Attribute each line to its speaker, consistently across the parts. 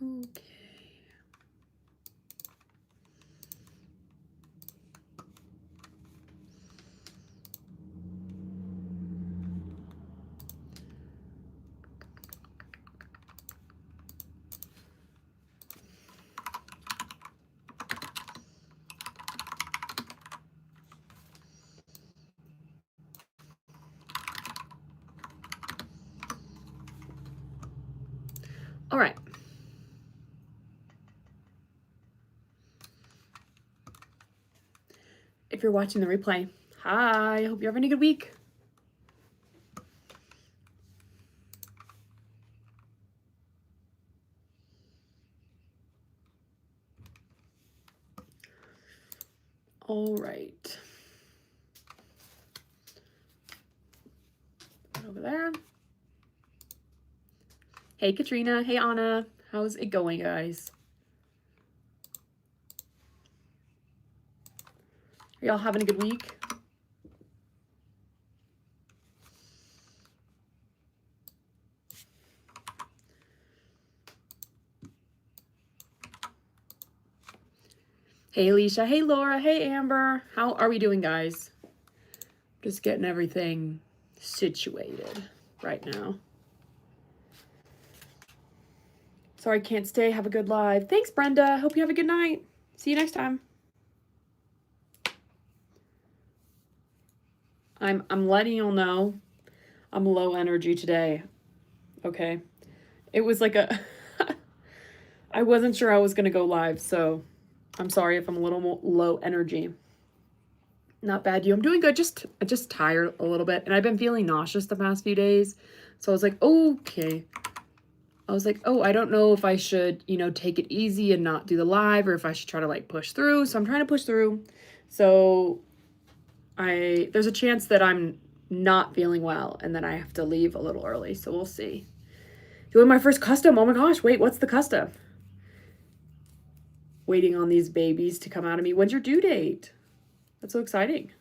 Speaker 1: Okay. All right. If you're watching the replay, hi, I hope you're having a good week. All right. Over there. Hey, Katrina. Hey, Anna. How's it going, guys? Are y'all having a good week? Hey, Alicia. Hey, Laura. Hey, Amber. How are we doing, guys? Just getting everything situated right now. Sorry, I can't stay. Have a good live. Thanks, Brenda. Hope you have a good night. See you next time. I'm letting y'all know I'm low energy today. Okay. It was like a I wasn't sure I was going to go live, so I'm sorry if I'm a little more low energy. Not bad, you. I'm doing good. Just tired a little bit, and I've been feeling nauseous the past few days. So I was like, okay. I was like, oh, I don't know if I should, you know, take it easy and not do the live, or if I should try to like push through. So I'm trying to push through. So there's a chance that I'm not feeling well and then I have to leave a little early. So we'll see. Doing my first custom. Oh my gosh, wait, what's the custom? Waiting on these babies to come out of me. When's your due date? That's so exciting.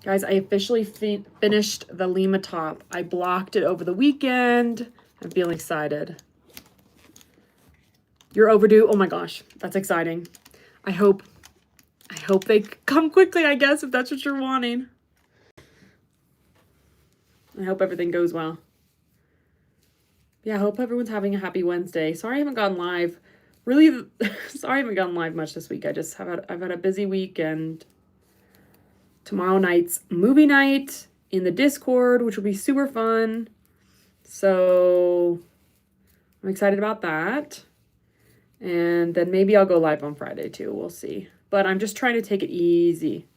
Speaker 1: Guys, I officially finished the Lima top. I blocked it over the weekend. I'm feeling excited. You're overdue. Oh my gosh, that's exciting. I hope they come quickly, I guess, if that's what you're wanting. I hope everything goes well. Yeah, I hope everyone's having a happy Wednesday. Sorry I haven't gone live. Really, sorry I haven't gone live much this week. I've had a busy week, and tomorrow night's movie night in the Discord, which will be super fun. So I'm excited about that. And then maybe I'll go live on Friday too. We'll see. But I'm just trying to take it easy.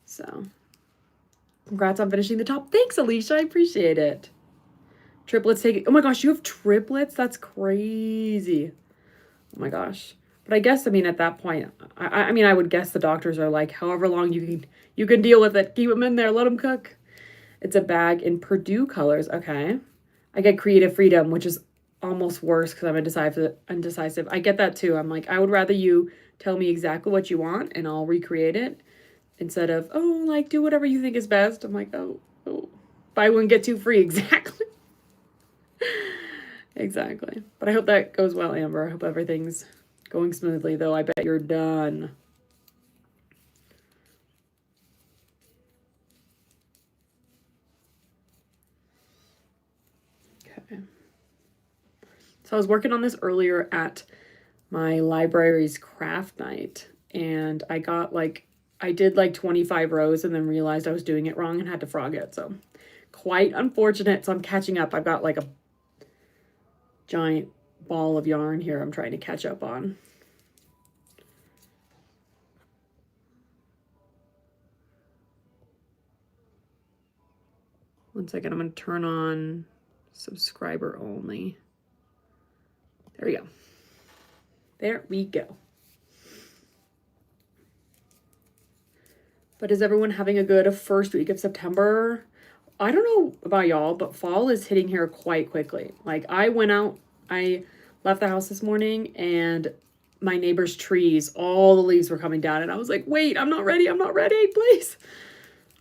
Speaker 1: So congrats on finishing the top. Thanks, Alicia. I appreciate it. Triplets taking. Oh my gosh, you have triplets? That's crazy. Oh my gosh. But I guess, I mean, at that point, I mean, I would guess the doctors are like, however long you can deal with it. Keep them in there. Let them cook. It's a bag in Purdue colors. Okay. I get creative freedom, which is almost worse because I'm indecisive. I get that too. I'm like, I would rather you tell me exactly what you want and I'll recreate it instead of, oh, like, do whatever you think is best. I'm like, oh, buy one, get two free. Exactly. Exactly. But I hope that goes well, Amber. I hope everything's going smoothly, though. I bet you're done. Okay. So I was working on this earlier at my library's craft night, and I did like 25 rows and then realized I was doing it wrong and had to frog it. So quite unfortunate. So I'm catching up. I've got like a giant ball of yarn here I'm trying to catch up on. One second, I'm going to turn on subscriber only. There we go. There we go. But is everyone having a good first week of September? I don't know about y'all, but fall is hitting here quite quickly. Like, I left the house this morning and my neighbor's trees, all the leaves were coming down. And I was like, wait, I'm not ready, please.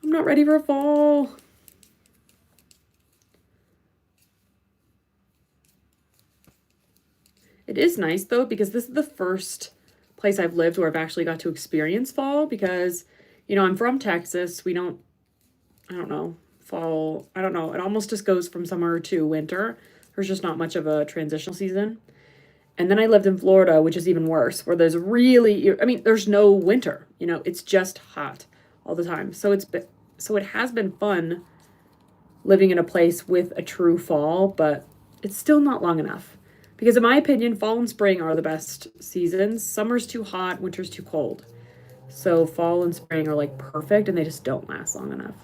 Speaker 1: I'm not ready for fall. It is nice though, because this is the first place I've lived where I've actually got to experience fall, because, you know, I'm from Texas. We don't, I don't know, fall, I don't know. It almost just goes from summer to winter. There's just not much of a transitional season. And then I lived in Florida, which is even worse, where there's really, I mean, there's no winter, you know, it's just hot all the time. So so it has been fun living in a place with a true fall, but it's still not long enough. Because in my opinion, fall and spring are the best seasons. Summer's too hot, winter's too cold. So fall and spring are like perfect, and they just don't last long enough.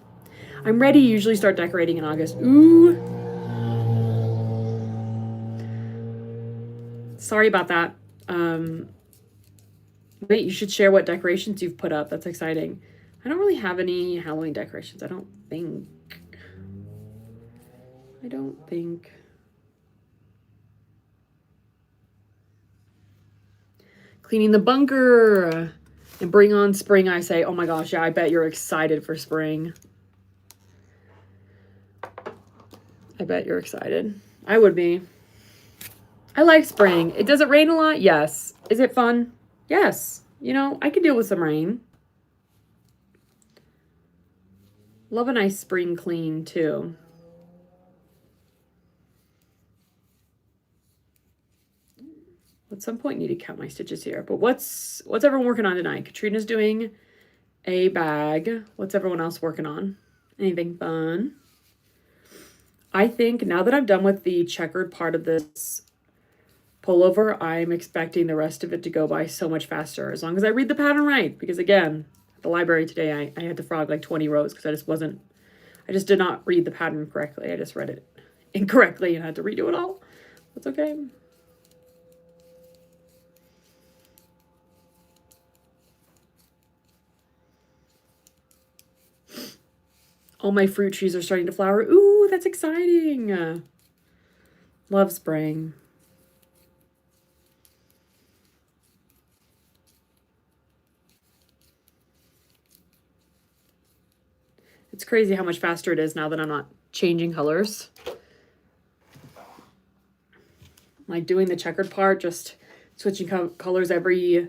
Speaker 1: I'm ready to usually start decorating in August. Ooh. Sorry about that. Wait, you should share what decorations you've put up. That's exciting. I don't really have any Halloween decorations. I don't think. Cleaning the bunker and bring on spring, I say. Oh my gosh, yeah, I bet you're excited for spring. I bet you're excited. I would be. I like spring. Does it rain a lot? Yes. Is it fun? Yes. You know, I could deal with some rain. Love a nice spring clean too. At some point, I need to count my stitches here. But what's everyone working on tonight? Katrina's doing a bag. What's everyone else working on? Anything fun? I think now that I'm done with the checkered part of this pullover, I'm expecting the rest of it to go by so much faster, as long as I read the pattern right. Because again, at the library today, I had to frog like 20 rows because I just did not read the pattern correctly. I just read it incorrectly and had to redo it all. That's okay. All my fruit trees are starting to flower. Ooh, that's exciting. Love spring. It's crazy how much faster it is now that I'm not changing colors. Like doing the checkered part, just switching colors every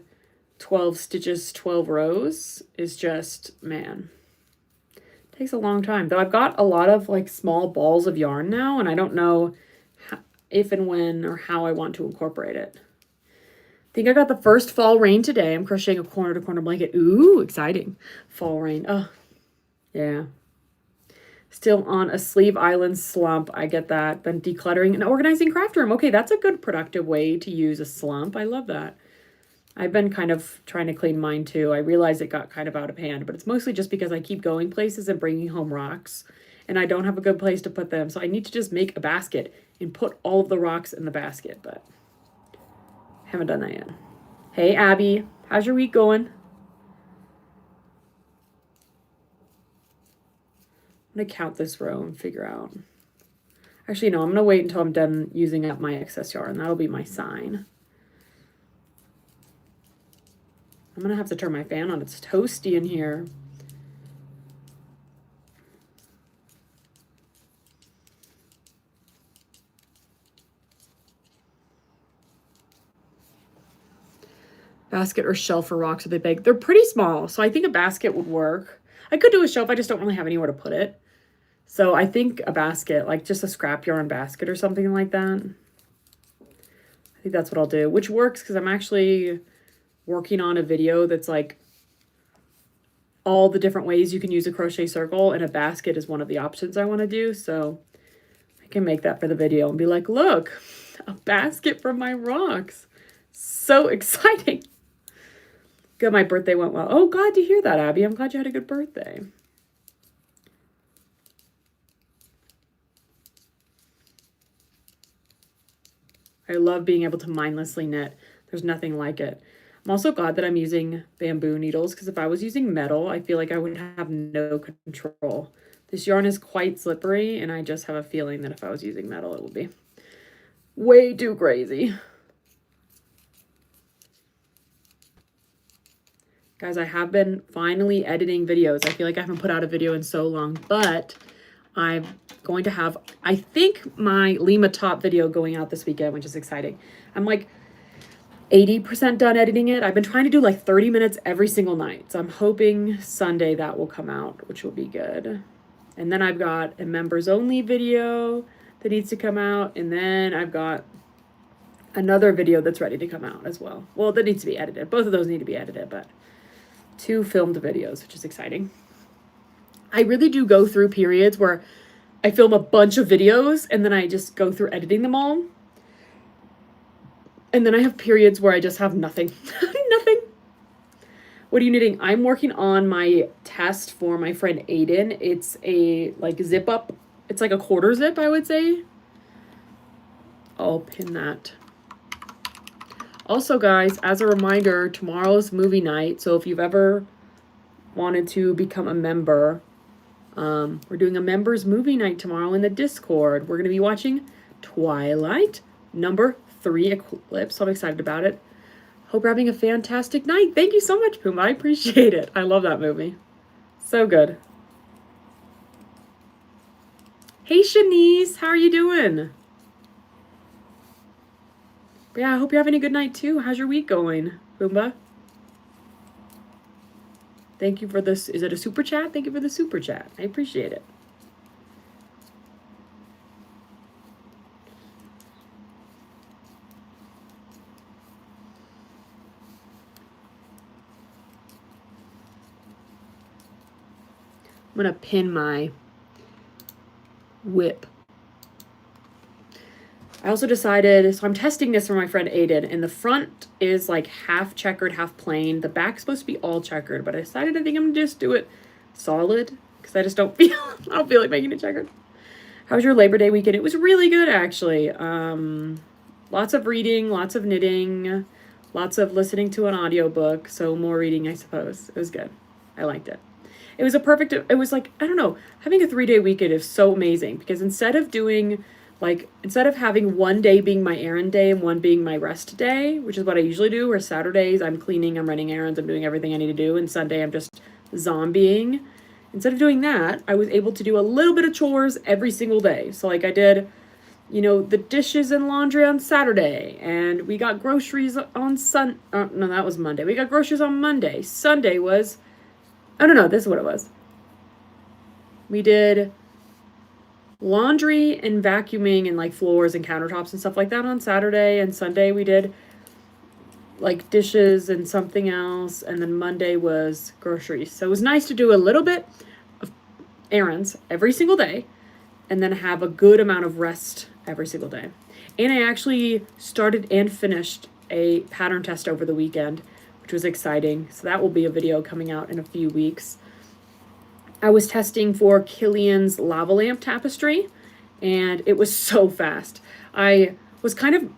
Speaker 1: 12 stitches, 12 rows is just, man. Takes a long time, though. I've got a lot of like small balls of yarn now, and I don't know if and when or how I want to incorporate it. I think I got the first fall rain today. I'm crocheting a corner to corner blanket. Ooh, exciting. Fall rain. Oh, yeah. Still on a sleeve island slump. I get that. Been decluttering and organizing craft room. Okay, that's a good productive way to use a slump. I love that. I've been kind of trying to clean mine too. I realized it got kind of out of hand, but it's mostly just because I keep going places and bringing home rocks, and I don't have a good place to put them. So I need to just make a basket and put all of the rocks in the basket, but haven't done that yet. Hey, Abby, how's your week going? I'm going to count this row and figure out. Actually, no, I'm going to wait until I'm done using up my excess yarn. That'll be my sign. I'm going to have to turn my fan on. It's toasty in here. Basket or shelf for rocks, are they big? They're pretty small, so I think a basket would work. I could do a shelf, I just don't really have anywhere to put it. So I think a basket, like just a scrap yarn basket or something like that. I think that's what I'll do, which works because I'm actually working on a video that's like all the different ways you can use a crochet circle, and a basket is one of the options I want to do. So I can make that for the video and be like, look, a basket from my rocks. So exciting. Good, my birthday went well. Oh, glad to hear that, Abby. I'm glad you had a good birthday. I love being able to mindlessly knit. There's nothing like it. I'm also glad that I'm using bamboo needles, because if I was using metal, I feel like I would have no control. This yarn is quite slippery, and I just have a feeling that if I was using metal, it would be way too crazy. Guys, I have been finally editing videos. I feel like I haven't put out a video in so long, but I'm going to have, I think, my Lima top video going out this weekend, which is exciting. I'm like 80% done editing it. I've been trying to do like 30 minutes every single night. So I'm hoping Sunday that will come out, which will be good. And then I've got a members only video that needs to come out. And then I've got another video that's ready to come out as well. Well, that needs to be edited. Both of those need to be edited, but 2 filmed videos, which is exciting. I really do go through periods where I film a bunch of videos and then I just go through editing them all. And then I have periods where I just have nothing. Nothing. What are you knitting? I'm working on my test for my friend Aiden. It's a like zip up. It's like a quarter zip, I would say. I'll pin that. Also, guys, as a reminder, tomorrow's movie night. So if you've ever wanted to become a member, we're doing a members movie night tomorrow in the Discord. We're going to be watching Twilight number 3 Eclipse. So I'm excited about it. Hope you're having a fantastic night. Thank you so much, Puma. I appreciate it. I love that movie. So good. Hey, Shanice. How are you doing? But yeah, I hope you're having a good night too. How's your week going, Pumbaa? Thank you for this. Is it a super chat? Thank you for the super chat. I appreciate it. I'm going to pin my whip. I also decided, so I'm testing this for my friend Aiden, and the front is like half checkered, half plain. The back's supposed to be all checkered, but I decided I think I'm gonna just do it solid because I just don't feel like making it checkered. How was your Labor Day weekend? It was really good, actually. Lots of reading, lots of knitting, lots of listening to an audiobook. So more reading, I suppose. It was good. I liked it. It was it was like, I don't know, having a 3-day weekend is so amazing because instead of having one day being my errand day and one being my rest day, which is what I usually do, where Saturdays I'm cleaning, I'm running errands, I'm doing everything I need to do, and Sunday I'm just zombieing. Instead of doing that, I was able to do a little bit of chores every single day. So like I did, the dishes and laundry on Saturday, and we got groceries on no, that was Monday. We got groceries on Monday. Sunday was, no, this is what it was. We did laundry and vacuuming and like floors and countertops and stuff like that on Saturday, and Sunday we did like dishes and something else, and then Monday was groceries. So it was nice to do a little bit of errands every single day and then have a good amount of rest every single day. And I actually started and finished a pattern test over the weekend, which was exciting. So that will be a video coming out in a few weeks. I was testing for Killian's lava lamp tapestry, and it was so fast. I was kind of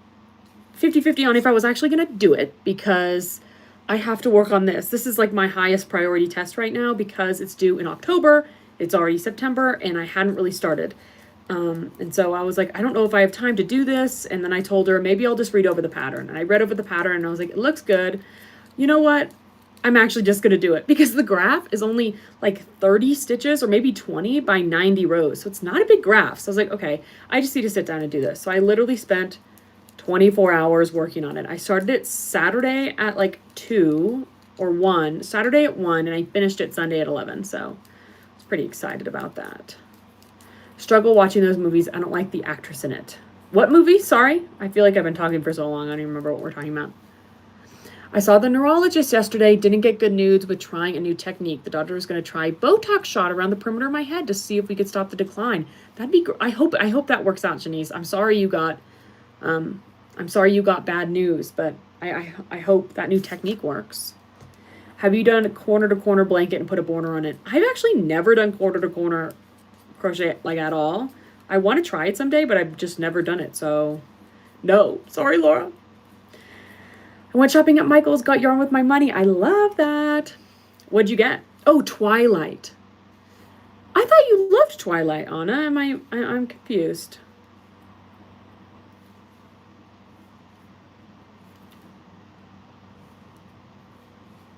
Speaker 1: 50-50 on if I was actually going to do it because I have to work on this. This is like my highest priority test right now because it's due in October. It's already September, and I hadn't really started. And so I was like, I don't know if I have time to do this. And then I told her, maybe I'll just read over the pattern. And I read over the pattern, and I was like, it looks good. You know what? I'm actually just going to do it because the graph is only like 30 stitches or maybe 20 by 90 rows. So it's not a big graph. So I was like, okay, I just need to sit down and do this. So I literally spent 24 hours working on it. I started it Saturday at like 2 or 1, Saturday at 1, and I finished it Sunday at 11. So I was pretty excited about that. Struggle watching those movies. I don't like the actress in it. What movie? Sorry. I feel like I've been talking for so long. I don't even remember what we're talking about. I saw the neurologist yesterday, didn't get good news with trying a new technique. The doctor was going to try Botox shot around the perimeter of my head to see if we could stop the decline. That'd be I hope that works out, Janice. I'm sorry you got bad news, but I hope that new technique works. Have you done a corner to corner blanket and put a border on it? I've actually never done corner to corner crochet like at all. I want to try it someday, but I've just never done it. So no, sorry, Laura. I went shopping at Michael's, got yarn with my money. I love that. What'd you get? Oh, Twilight. I thought you loved Twilight, Anna. I'm confused.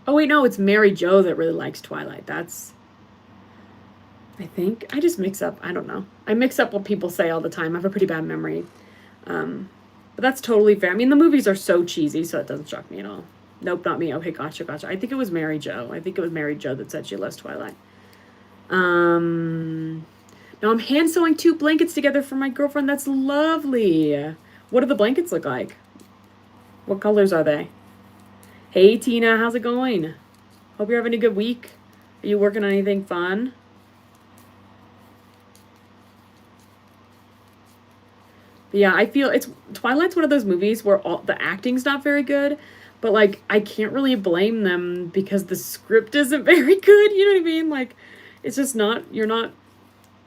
Speaker 1: Oh, wait, no, it's Mary Jo that really likes Twilight. I think. I just mix up. I don't know. I mix up what people say all the time. I have a pretty bad memory. But that's totally fair. I mean, the movies are so cheesy, so it doesn't shock me at all. Nope, not me. Okay, gotcha, gotcha. I think it was Mary Jo. I think it was Mary Jo that said she loves Twilight. Now I'm hand sewing 2 blankets together for my girlfriend. That's lovely. What do the blankets look like? What colors are they? Hey, Tina, how's it going? Hope you're having a good week. Are you working on anything fun? But yeah, I feel Twilight's one of those movies where all the acting's not very good, but like I can't really blame them because the script isn't very good. You know what I mean? Like it's just not, you're not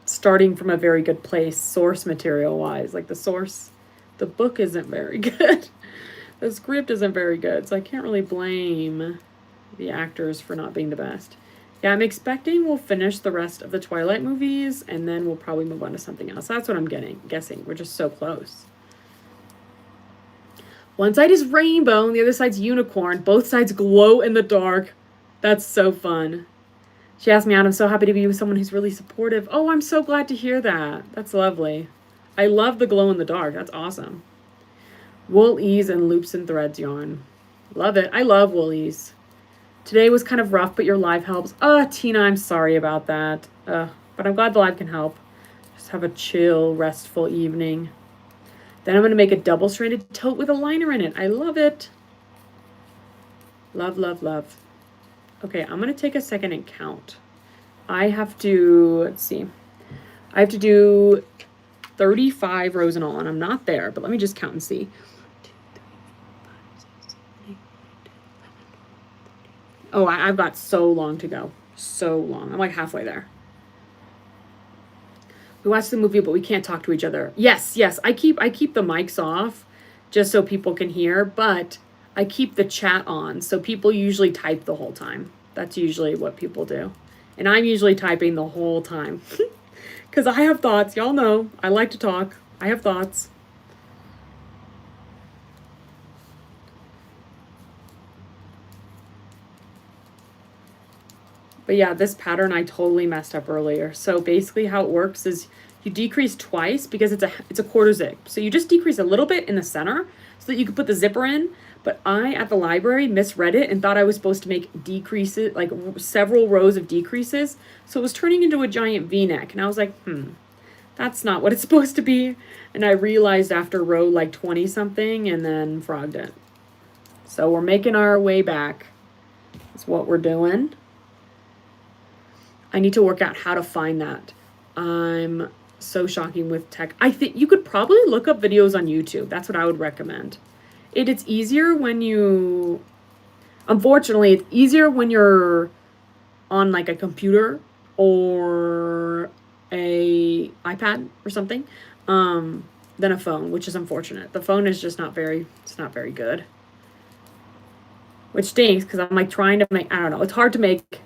Speaker 1: starting from a very good place source material wise. Like the book isn't very good. The script isn't very good, so I can't really blame the actors for not being the best. Yeah, I'm expecting we'll finish the rest of the Twilight movies and then we'll probably move on to something else. That's what I'm guessing. We're just so close. One side is rainbow and the other side's unicorn. Both sides glow in the dark. That's so fun. She asked me out. I'm so happy to be with someone who's really supportive. Oh, I'm so glad to hear that. That's lovely. I love the glow in the dark. That's awesome. Wool ease and loops and threads yarn. Love it. I love wool ease. Today was kind of rough, but your live helps. Tina, I'm sorry about that. But I'm glad the live can help. Just have a chill, restful evening. Then I'm going to make a double-stranded tote with a liner in it. I love it. Love, love, love. Okay, I'm going to take a second and count. I have to, let's see. I have to do 35 rows in all, and I'm not there, but let me just count and see. Oh, I've got so long to go. So long. I'm like halfway there. We watched the movie, but we can't talk to each other. Yes, yes. I keep the mics off just so people can hear, but I keep the chat on. So people usually type the whole time. That's usually what people do. And I'm usually typing the whole time. Because I have thoughts. Y'all know. I like to talk. I have thoughts. But yeah, this pattern I totally messed up earlier. So basically how it works is you decrease twice because it's a quarter zip. So you just decrease a little bit in the center so that you can put the zipper in. But I, at the library, misread it and thought I was supposed to make decreases, like several rows of decreases. So it was turning into a giant V-neck. And I was like, that's not what it's supposed to be. And I realized after row like 20 something and then frogged it. So we're making our way back. That's what we're doing. I need to work out how to find that. I'm so shocking with tech. I think you could probably look up videos on YouTube. That's what I would recommend. It's easier when you, unfortunately, it's easier when you're on like a computer or a iPad or something than a phone, which is unfortunate. The phone is just not very good. Which stinks because I'm like trying to make, I don't know, it's hard to make.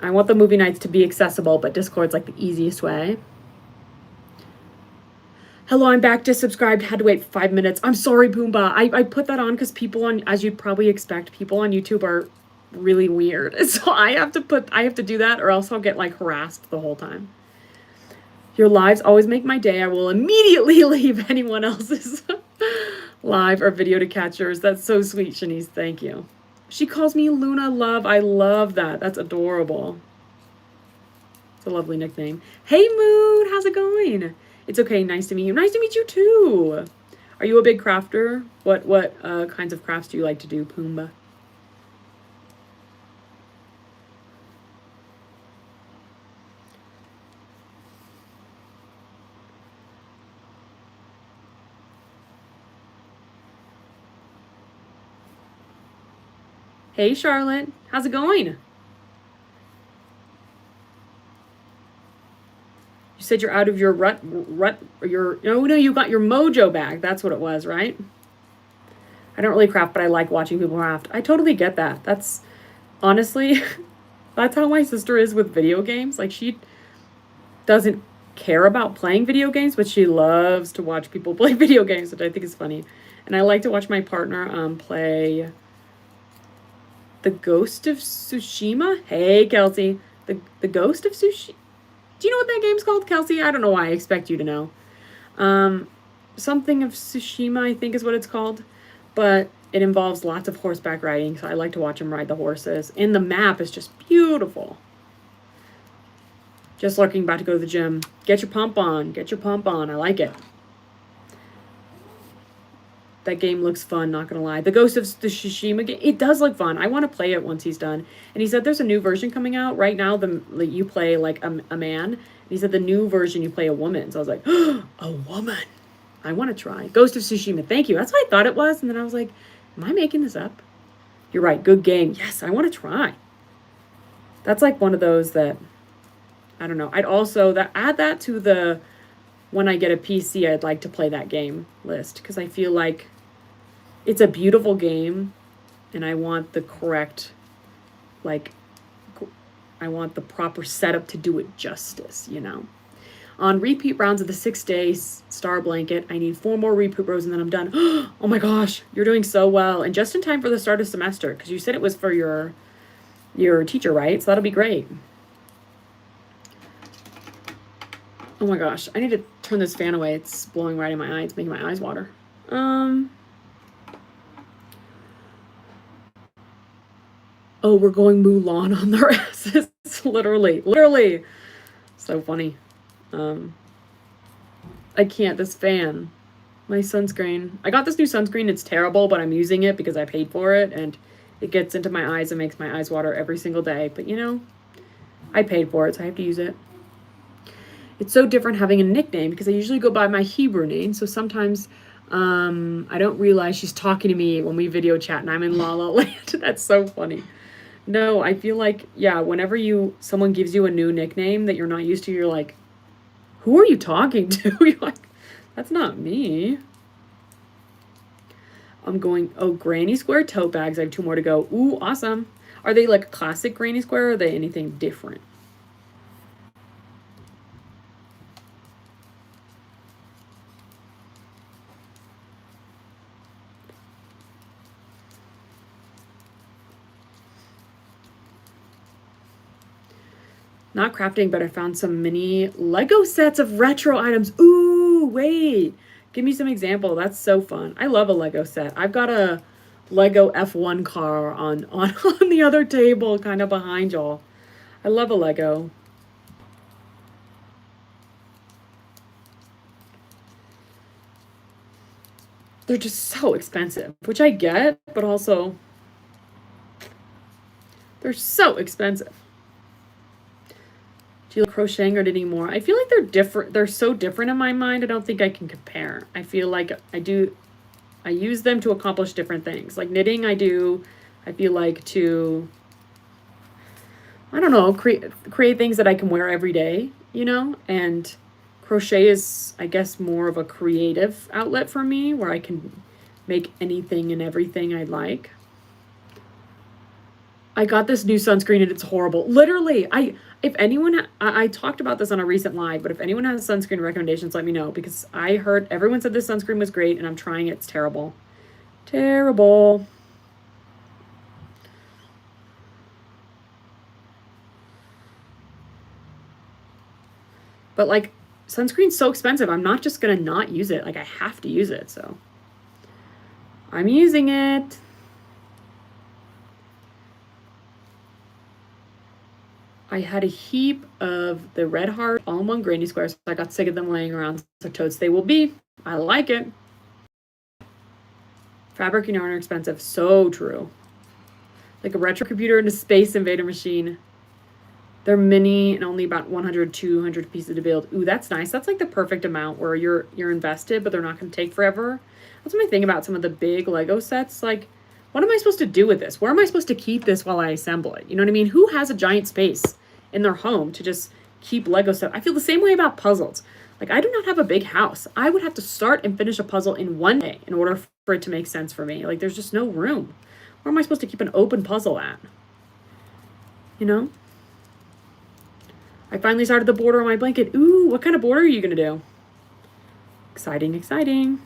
Speaker 1: I want the movie nights to be accessible, but Discord's like the easiest way. Hello, I'm back. Just subscribed. Had to wait 5 minutes. I'm sorry, Boomba. I put that on because people on, as you'd probably expect, people on YouTube are really weird. So I have to do that or else I'll get like harassed the whole time. Your lives always make my day. I will immediately leave anyone else's live or video to catch yours. That's so sweet, Shanice. Thank you. She calls me Luna Love. I love that. That's adorable. It's a lovely nickname. Hey, Moon. How's it going? It's okay. Nice to meet you. Nice to meet you, too. Are you a big crafter? What kinds of crafts do you like to do, Pumbaa? Hey, Charlotte. How's it going? You said you're out of your you got your mojo back. That's what it was, right? I don't really craft, but I like watching people craft. I totally get that. That's honestly, that's how my sister is with video games. Like she doesn't care about playing video games, but she loves to watch people play video games, which I think is funny. And I like to watch my partner play The Ghost of Tsushima. Hey, Kelsey. The Ghost of Tsushima. Do you know what that game's called, Kelsey? I don't know why I expect you to know. something of Tsushima, I think is what it's called. But it involves lots of horseback riding, so I like to watch him ride the horses. And the map is just beautiful. Just lurking, about to go to the gym. Get your pump on. Get your pump on. I like it. That game looks fun, not gonna lie. The Ghost of the Tsushima game, it does look fun. I want to play it once he's done. And he said there's a new version coming out. Right now, you play like a man. And he said the new version, you play a woman. So I was like, oh, a woman. I want to try. Ghost of Tsushima, thank you. That's what I thought it was. And then I was like, am I making this up? You're right, good game. Yes, I want to try. That's like one of those that, I don't know. I'd also add that to the, when I get a PC, I'd like to play that game list. Because I feel like it's a beautiful game. And I want the correct, like, I want the proper setup to do it justice, you know. On repeat rounds of the 6-day star blanket, I need 4 more repeat rows and then I'm done. Oh my gosh, you're doing so well. And just in time for the start of semester, because you said it was for your teacher, right? So that'll be great. Oh my gosh, I need to turn this fan away. It's blowing right in my eye. It's making my eyes water. Oh, we're going Mulan on their asses. Literally. So funny. I can't, this fan. My sunscreen. I got this new sunscreen. It's terrible, but I'm using it because I paid for it, and it gets into my eyes and makes my eyes water every single day. But, you know, I paid for it, so I have to use it. It's so different having a nickname because I usually go by my Hebrew name, so sometimes I don't realize she's talking to me when we video chat and I'm in La La Land. That's so funny. No, I feel like, yeah, whenever someone gives you a new nickname that you're not used to, you're like, who are you talking to? You're like, that's not me. I'm going, oh, Granny Square tote bags. I have 2 more to go. Ooh, awesome. Are they like classic Granny Square or are they anything different? Not crafting, but I found some mini Lego sets of retro items. Ooh, wait. Give me some example. That's so fun. I love a Lego set. I've got a Lego F1 car on the other table, kind of behind y'all. I love a Lego. They're just so expensive, which I get, but also they're so expensive. Do you like crocheting or knitting more? I feel like they're different. They're so different in my mind. I don't think I can compare. I feel like I use them to accomplish different things. Like knitting, I feel like to, I don't know, create things that I can wear every day, you know? And crochet is, I guess, more of a creative outlet for me where I can make anything and everything I like. I got this new sunscreen and it's horrible. Literally, if anyone, I talked about this on a recent live, but if anyone has sunscreen recommendations, let me know because I heard everyone said this sunscreen was great and I'm trying it. It's terrible. Terrible. But like, sunscreen's so expensive. I'm not just gonna not use it. Like, I have to use it, so I'm using it. I had a heap of the Red Heart all-in-one Granny Squares, so I got sick of them laying around. So totes they will be. I like it. Fabric and yarn are expensive. So true. Like a retro computer and a Space Invader machine. They're mini and only about 100, 200 pieces to build. Ooh, that's nice. That's like the perfect amount where you're invested, but they're not going to take forever. That's my thing about some of the big Lego sets. Like, what am I supposed to do with this? Where am I supposed to keep this while I assemble it? You know what I mean? Who has a giant space in their home to just keep Lego stuff? I feel the same way about puzzles. Like, I do not have a big house. I would have to start and finish a puzzle in one day in order for it to make sense for me. Like, there's just no room. Where am I supposed to keep an open puzzle at? You know? I finally started the border on my blanket. Ooh, what kind of border are you going to do? Exciting, exciting.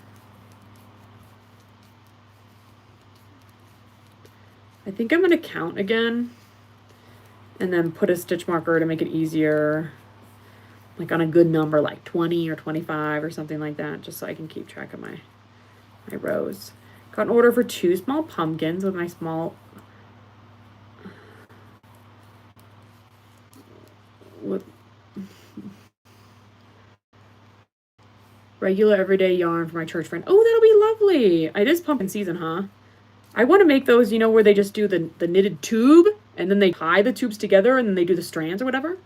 Speaker 1: I think I'm going to count again and then put a stitch marker to make it easier. like on a good number, like 20 or 25 or something like that, just so I can keep track of my rows. Got an order for 2 small pumpkins with my small regular everyday yarn for my church friend. Oh, that'll be lovely. It is pumpkin season, huh? I want to make those, where they just do the knitted tube and then they tie the tubes together and then they do the strands or whatever.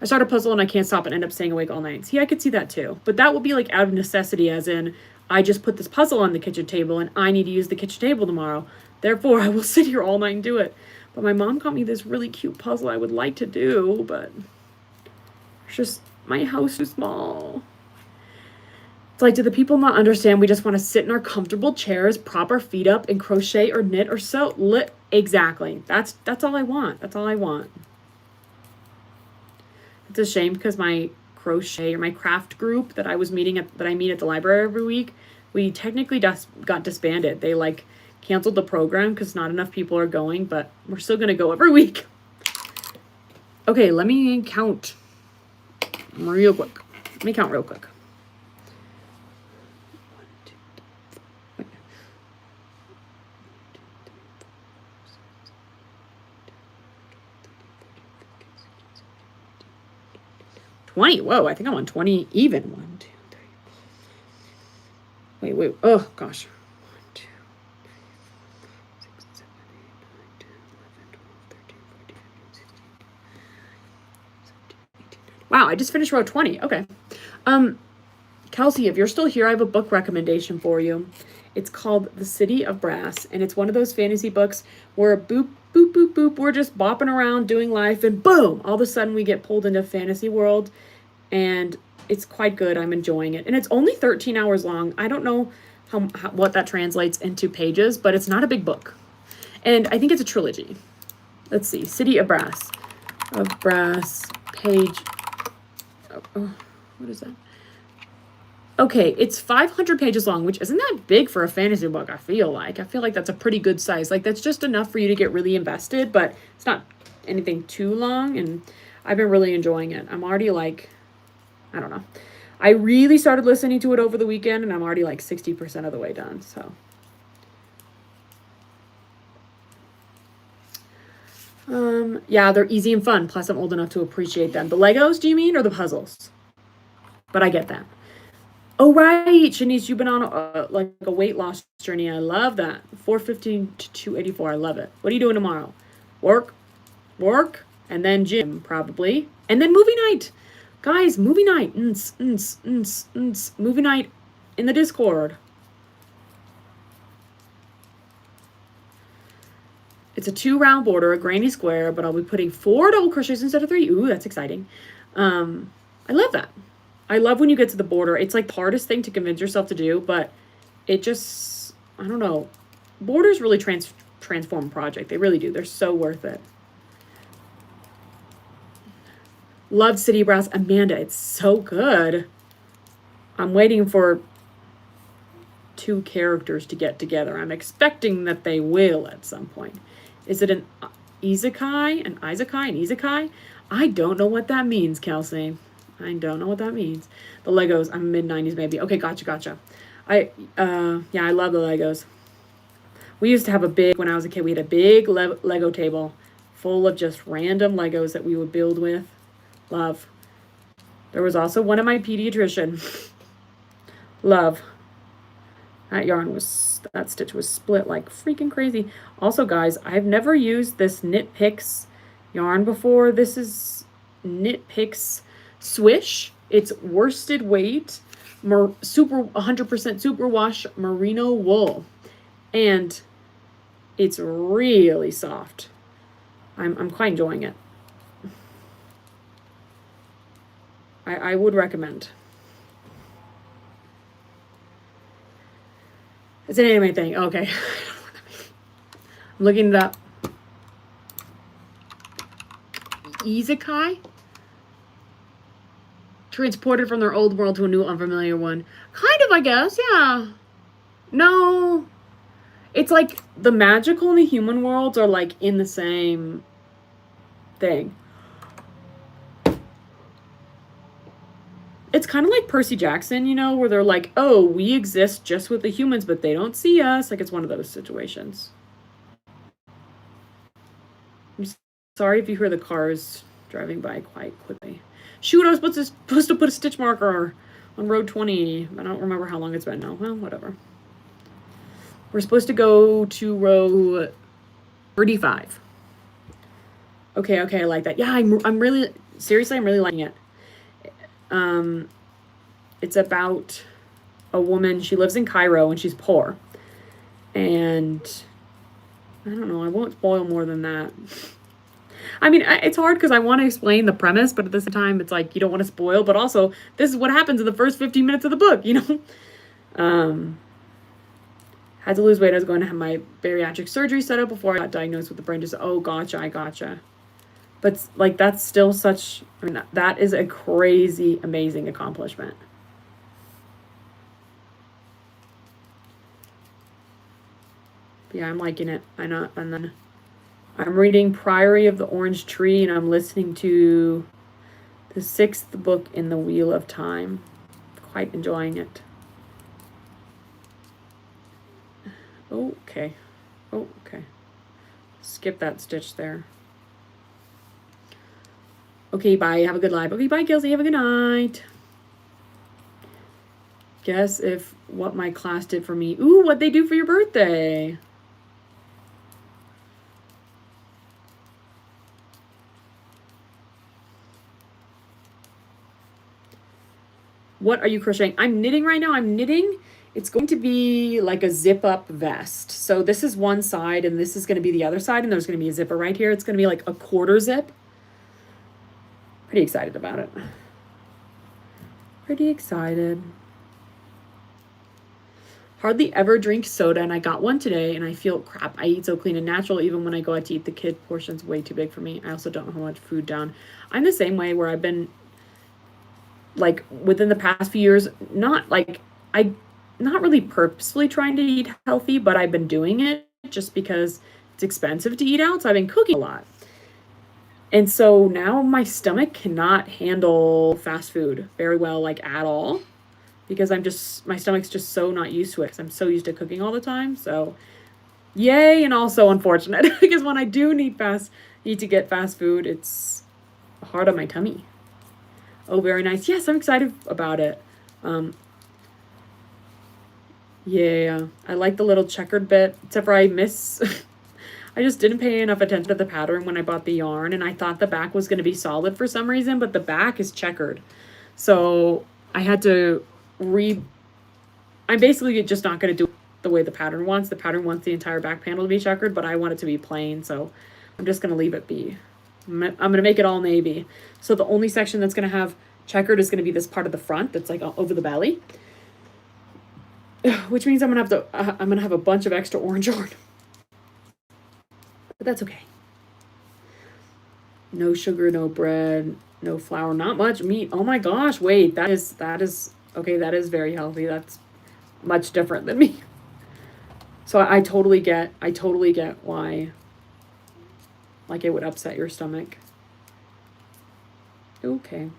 Speaker 1: I start a puzzle and I can't stop and end up staying awake all night. See, I could see that too. But that will be like out of necessity, as in I just put this puzzle on the kitchen table and I need to use the kitchen table tomorrow. Therefore, I will sit here all night and do it. But my mom got me this really cute puzzle I would like to do, but it's just my house is small. It's like, do the people not understand we just want to sit in our comfortable chairs, prop our feet up, and crochet or knit or sew? Exactly. That's all I want. That's all I want. It's a shame because my crochet or my craft group that I meet at the library every week, we technically got disbanded. They canceled the program because not enough people are going, but we're still going to go every week. Okay, let me count real quick. 20. Whoa, I think I'm on 20 even. 1, 2, 3. Wait. Oh, gosh. 1, 2, 6, 7, 8, 9, 10, 11, 12, 13, 14, 15, 16, 17, 18, 19. Wow, I just finished row 20. Okay. Kelsey, if you're still here, I have a book recommendation for you. It's called The City of Brass, and it's one of those fantasy books where boop, boop, boop, boop, we're just bopping around doing life, and boom, all of a sudden we get pulled into a fantasy world, and it's quite good. I'm enjoying it. And it's only 13 hours long. I don't know what that translates into pages, but it's not a big book. And I think it's a trilogy. Let's see. City of Brass. Page. Oh, what is that? Okay, it's 500 pages long, which isn't that big for a fantasy book, I feel like. I feel like that's a pretty good size. That's just enough for you to get really invested, but it's not anything too long, and I've been really enjoying it. I'm already I don't know. I really started listening to it over the weekend, and I'm already 60% of the way done, so. Yeah, they're easy and fun, plus I'm old enough to appreciate them. The Legos, do you mean, or the puzzles? But I get that. Oh, right, Shanice, you've been on a weight loss journey. I love that. 415 to 284. I love it. What are you doing tomorrow? Work, and then gym, probably. And then movie night. Guys, movie night. Movie night in the Discord. It's a 2-round border, a granny square, but I'll be putting 4 double crochets instead of 3. Ooh, that's exciting. I love that. I love when you get to the border. It's the hardest thing to convince yourself to do, but it just, I don't know. Borders really transform a project. They really do. They're so worth it. Love City Brass. Amanda, it's so good. I'm waiting for 2 characters to get together. I'm expecting that they will at some point. Is it an isekai? I don't know what that means, Kelsey. I don't know what that means. The Legos, I'm mid-90s maybe. Okay, gotcha. I love the Legos. We used to have when I was a kid, we had a big Lego table full of just random Legos that we would build with. Love. There was also one of my pediatrician. Love. That stitch was split like freaking crazy. Also, guys, I've never used this Knit Picks yarn before. This is Knit Picks Swish. It's worsted weight, 100% superwash merino wool, and it's really soft. I'm quite enjoying it. I would recommend. It's an anime thing. Okay. I'm looking it up. Isekai? Transported from their old world to a new unfamiliar one. Kind of, I guess, yeah. No. It's the magical and the human worlds are in the same thing. it's kind of like Percy Jackson, you know, where they're like, oh, we exist just with the humans, but they don't see us. Like, it's one of those situations. I'm sorry if you hear the cars driving by quite quickly. Shoot, I was supposed to put a stitch marker on road 20. I don't remember how long it's been now. Well, whatever. We're supposed to go to row 35. Okay, I like that. Yeah, I'm really, seriously, I'm really liking it. It's about a woman. She lives in Cairo and she's poor. And I don't know, I won't spoil more than that. I mean, it's hard because I want to explain the premise, but at the same time, it's like you don't want to spoil. But also, this is what happens in the first 15 minutes of the book, you know? Had to lose weight. I was going to have my bariatric surgery set up before I got diagnosed with the brain disease. Oh, gotcha, I gotcha. But, like, that's still such, I mean, that is a crazy, amazing accomplishment. But yeah, I'm liking it. I know, and then I'm reading Priory of the Orange Tree, and I'm listening to the 6th book in the Wheel of Time. Quite enjoying it. Okay. Oh, okay. Skip that stitch there. Okay, bye. Have a good live. Okay, bye, Kelsey. Have a good night. Guess if what my class did for me. Ooh, what they do for your birthday. What are you crocheting? I'm knitting right now. I'm knitting. It's going to be like a zip up vest. So this is one side and this is going to be the other side. And there's going to be a zipper right here. It's going to be like a quarter zip. Pretty excited about it. Pretty excited. Hardly ever drink soda, and I got one today, and I feel crap. I eat so clean and natural. Even when I go out to eat, the kid portion's way too big for me. I also don't know how much food down. I'm the same way where I've been, like, within the past few years, not really purposefully trying to eat healthy, but I've been doing it just because it's expensive to eat out, so I've been cooking a lot. And so now my stomach cannot handle fast food very well, like, at all. Because my stomach's just so not used to it because I'm so used to cooking all the time. So yay, and also unfortunate because when I do need to get fast food, it's hard on my tummy. Oh, very nice. Yes, I'm excited about it. Yeah, I like the little checkered bit, except for I just didn't pay enough attention to the pattern when I bought the yarn, and I thought the back was going to be solid for some reason, but the back is checkered. So I had to I'm basically just not going to do it the way the pattern wants. The pattern wants the entire back panel to be checkered, but I want it to be plain, so I'm just going to leave it be. I'm going to make it all navy. So the only section that's going to have checkered is going to be this part of the front that's like over the belly, which means I'm going to have a bunch of extra orange yarn. But that's okay. No sugar, no bread, no flour, not much meat. Oh my gosh, wait, that is okay, that is very healthy. That's much different than me. So I totally get why, like, it would upset your stomach. Okay.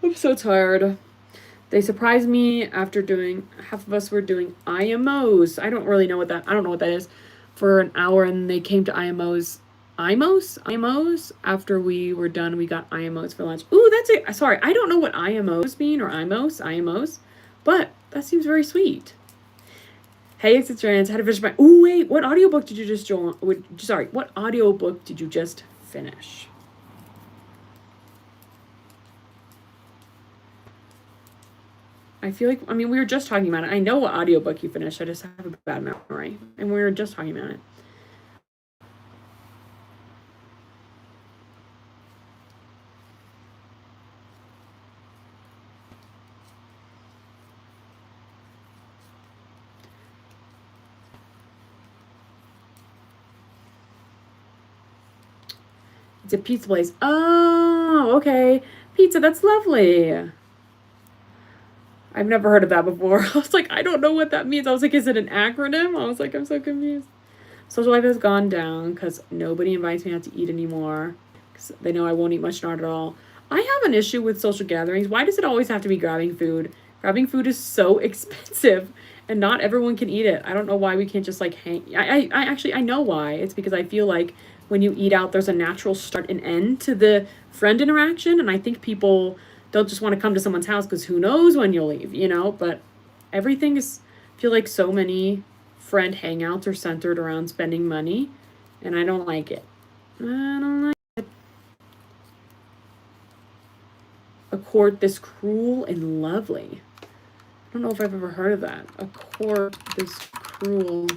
Speaker 1: I'm so tired. They surprised me after half of us were doing IMOs. I don't know what that is, for an hour, and they came to IMOs after we were done. We got IMOs for lunch. Ooh, that's it. Sorry, I don't know what IMOs mean, or IMOs, but that seems very sweet. Hey, it's Rand. Had to finish my. Ooh, wait. What audiobook did you just join? What audiobook did you just finish? I feel like, we were just talking about it. I know what audiobook you finished. I just have a bad memory. And we were just talking about it. It's a pizza place. Oh, okay. Pizza, that's lovely. I've never heard of that before. I was like, I don't know what that means. I was like, is it an acronym? I was like, I'm so confused. Social life has gone down because nobody invites me out to eat anymore. Because they know I won't eat much, not at all. I have an issue with social gatherings. Why does it always have to be grabbing food? Grabbing food is so expensive and not everyone can eat it. I don't know why we can't just like hang. I actually, I know why. It's because I feel like when you eat out, there's a natural start and end to the friend interaction. And I think people don't just want to come to someone's house because who knows when you'll leave, you know? But everything is, I feel like so many friend hangouts are centered around spending money, and I don't like it. I don't like it. A court this cruel and lovely. I don't know if I've ever heard of that. A court this cruel.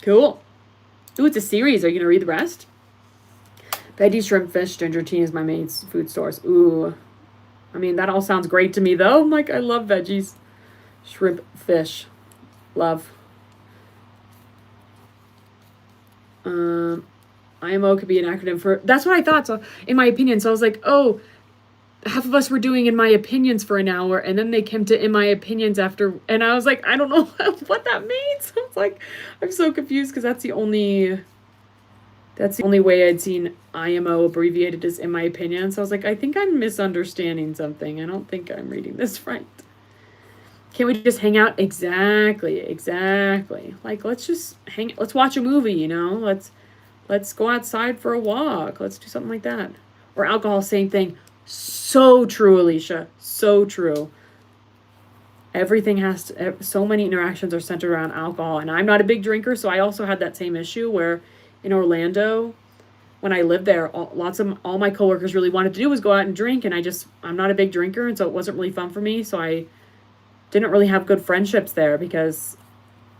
Speaker 1: Cool. Ooh, it's a series. Are you gonna read the rest? Veggie, shrimp, fish, ginger tea is my main food source. Ooh. I mean, that all sounds great to me, though. I'm like, I love veggies. Shrimp, fish. Love. IMO could be an acronym for... That's what I thought, so in my opinion. So I was like, oh, half of us were doing in my opinions for an hour, and then they came to in my opinions after... And I was like, I don't know what that means. I was like, I'm so confused because that's the only way I'd seen IMO abbreviated as in my opinion. So I was like, I think I'm misunderstanding something. I don't think I'm reading this right. Can't we just hang out? Exactly. Like, let's just let's watch a movie, you know? Let's go outside for a walk. Let's do something like that. Or alcohol, same thing. So true, Alicia. So true. Everything has to, so many interactions are centered around alcohol. And I'm not a big drinker, so I also had that same issue where in Orlando, when I lived there, all my coworkers really wanted to do was go out and drink, and I'm not a big drinker, and so it wasn't really fun for me. So I didn't really have good friendships there because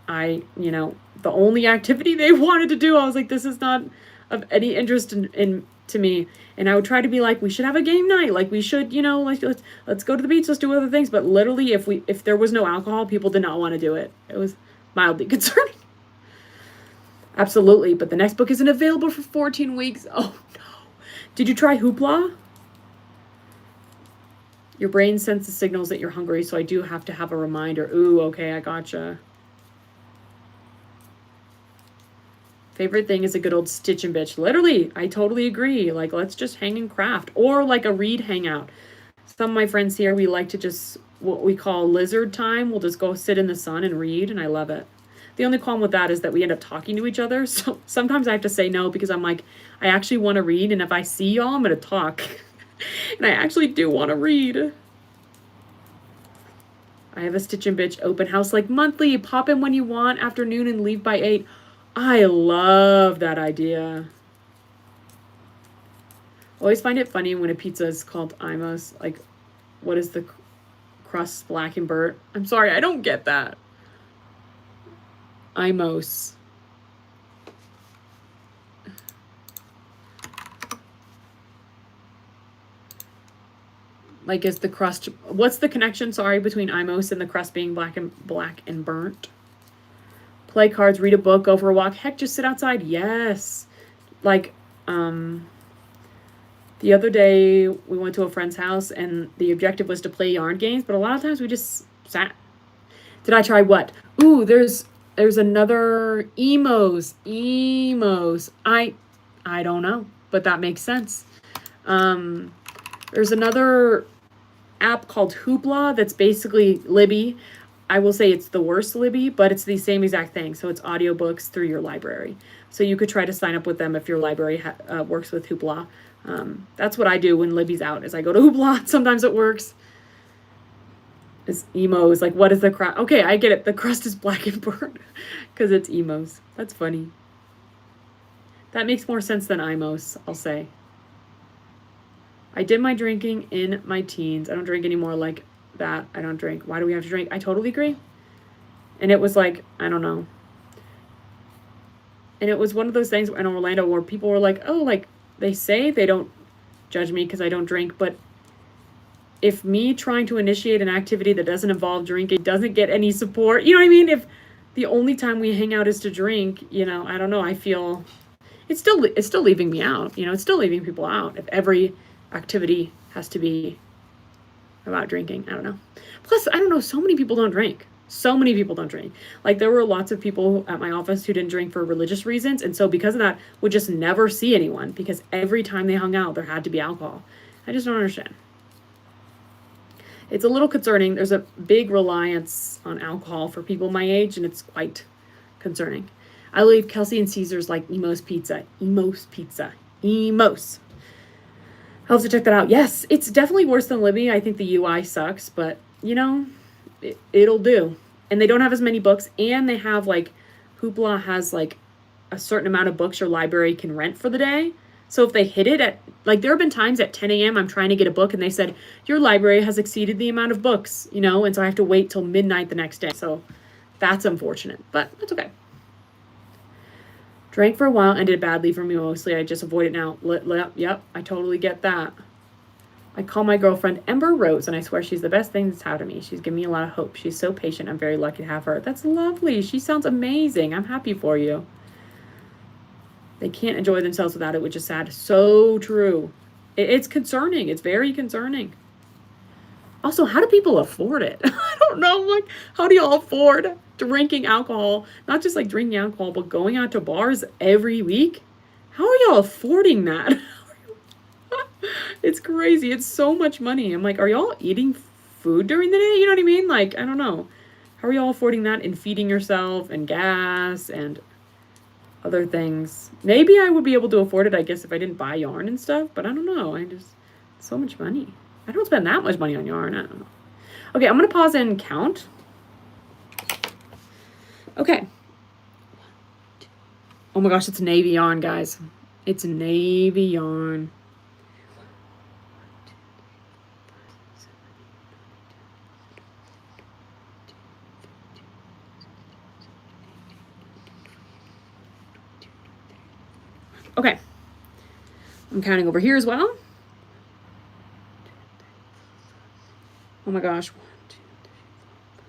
Speaker 1: the only activity they wanted to do, I was like, this is not of any interest in to me. And I would try to be like, we should have a game night, like we should, like let's go to the beach, let's do other things. But literally, if there was no alcohol, people did not want to do it. It was mildly concerning. Absolutely, but the next book isn't available for 14 weeks. Oh no. Did you try Hoopla? Your brain sends the signals that you're hungry, so I do have to have a reminder. Ooh, okay, I gotcha. Favorite thing is a good old stitch and bitch. Literally, I totally agree. Like, let's just hang and craft. Or like a read hangout. Some of my friends here, we like to just, what we call lizard time. We'll just go sit in the sun and read, and I love it. The only problem with that is that we end up talking to each other. So sometimes I have to say no because I'm like, I actually want to read. And if I see y'all, I'm going to talk. And I actually do want to read. I have a Stitch and Bitch open house like monthly. Pop in when you want, afternoon, and leave by 8. I love that idea. Always find it funny when a pizza is called Imos. Like, what is the crust black and burnt? I'm sorry, I don't get that. Imos. Like, is the crust... What's the connection, sorry, between Imos and the crust being black and burnt? Play cards, read a book, go for a walk. Heck, just sit outside. Yes. Like, the other day, we went to a friend's house, and the objective was to play yarn games, but a lot of times we just sat. Did I try what? Ooh, there's another Emos. I don't know, but that makes sense. There's another app called Hoopla that's basically Libby. I will say it's the worst Libby, but it's the same exact thing. So it's audiobooks through your library. So you could try to sign up with them if your library works with Hoopla. That's what I do when Libby's out, is I go to Hoopla. Sometimes it works. It's emos. Like, what is the crust? Okay, I get it. The crust is black and burnt because it's emos. That's funny. That makes more sense than imos, I'll say. I did my drinking in my teens. I don't drink anymore like that. I don't drink. Why do we have to drink? I totally agree. And it was like, I don't know. And it was one of those things in Orlando where people were like, oh, like, they say they don't judge me because I don't drink, but if me trying to initiate an activity that doesn't involve drinking doesn't get any support, you know what I mean? If the only time we hang out is to drink, I don't know, I feel it's still leaving me out, it's still leaving people out if every activity has to be about drinking. I don't know. Plus, I don't know, so many people don't drink. So many people don't drink. Like, there were lots of people at my office who didn't drink for religious reasons, and so because of that, would just never see anyone, because every time they hung out, there had to be alcohol. I just don't understand. It's a little concerning. There's a big reliance on alcohol for people my age, and it's quite concerning. I believe Kelsey and Caesar's like Emo's Pizza. Emo's Pizza. Emo's. I'll have to check that out. Yes, it's definitely worse than Libby. I think the UI sucks, but, you know, it'll do. And they don't have as many books, and they have, like, Hoopla has, like, a certain amount of books your library can rent for the day. So if they hit it at, like, there have been times at 10 a.m. I'm trying to get a book, and they said, your library has exceeded the amount of books, you know, and so I have to wait till midnight the next day. So that's unfortunate, but that's okay. Drank for a while, ended badly for me mostly. I just avoid it now. Yep, I totally get that. I call my girlfriend Ember Rose, and I swear she's the best thing that's happened to me. She's given me a lot of hope. She's so patient. I'm very lucky to have her. That's lovely. She sounds amazing. I'm happy for you. They can't enjoy themselves without it, which is sad. So true. It's concerning. It's very concerning. Also, how do people afford it? I don't know. Like, how do y'all afford drinking alcohol? Not just like drinking alcohol, but going out to bars every week? How are y'all affording that? It's crazy. It's so much money. I'm like, are y'all eating food during the day? You know what I mean? Like, I don't know. How are y'all affording that and feeding yourself and gas and other things? Maybe I would be able to afford it, I guess, if I didn't buy yarn and stuff, but I don't know. So much money. I don't spend that much money on yarn. I don't know. Okay, I'm going to pause and count. Okay. Oh my gosh, it's navy yarn, guys. It's navy yarn. Okay. I'm counting over here as well. Oh my gosh. 1, 2, 3, 4, 5,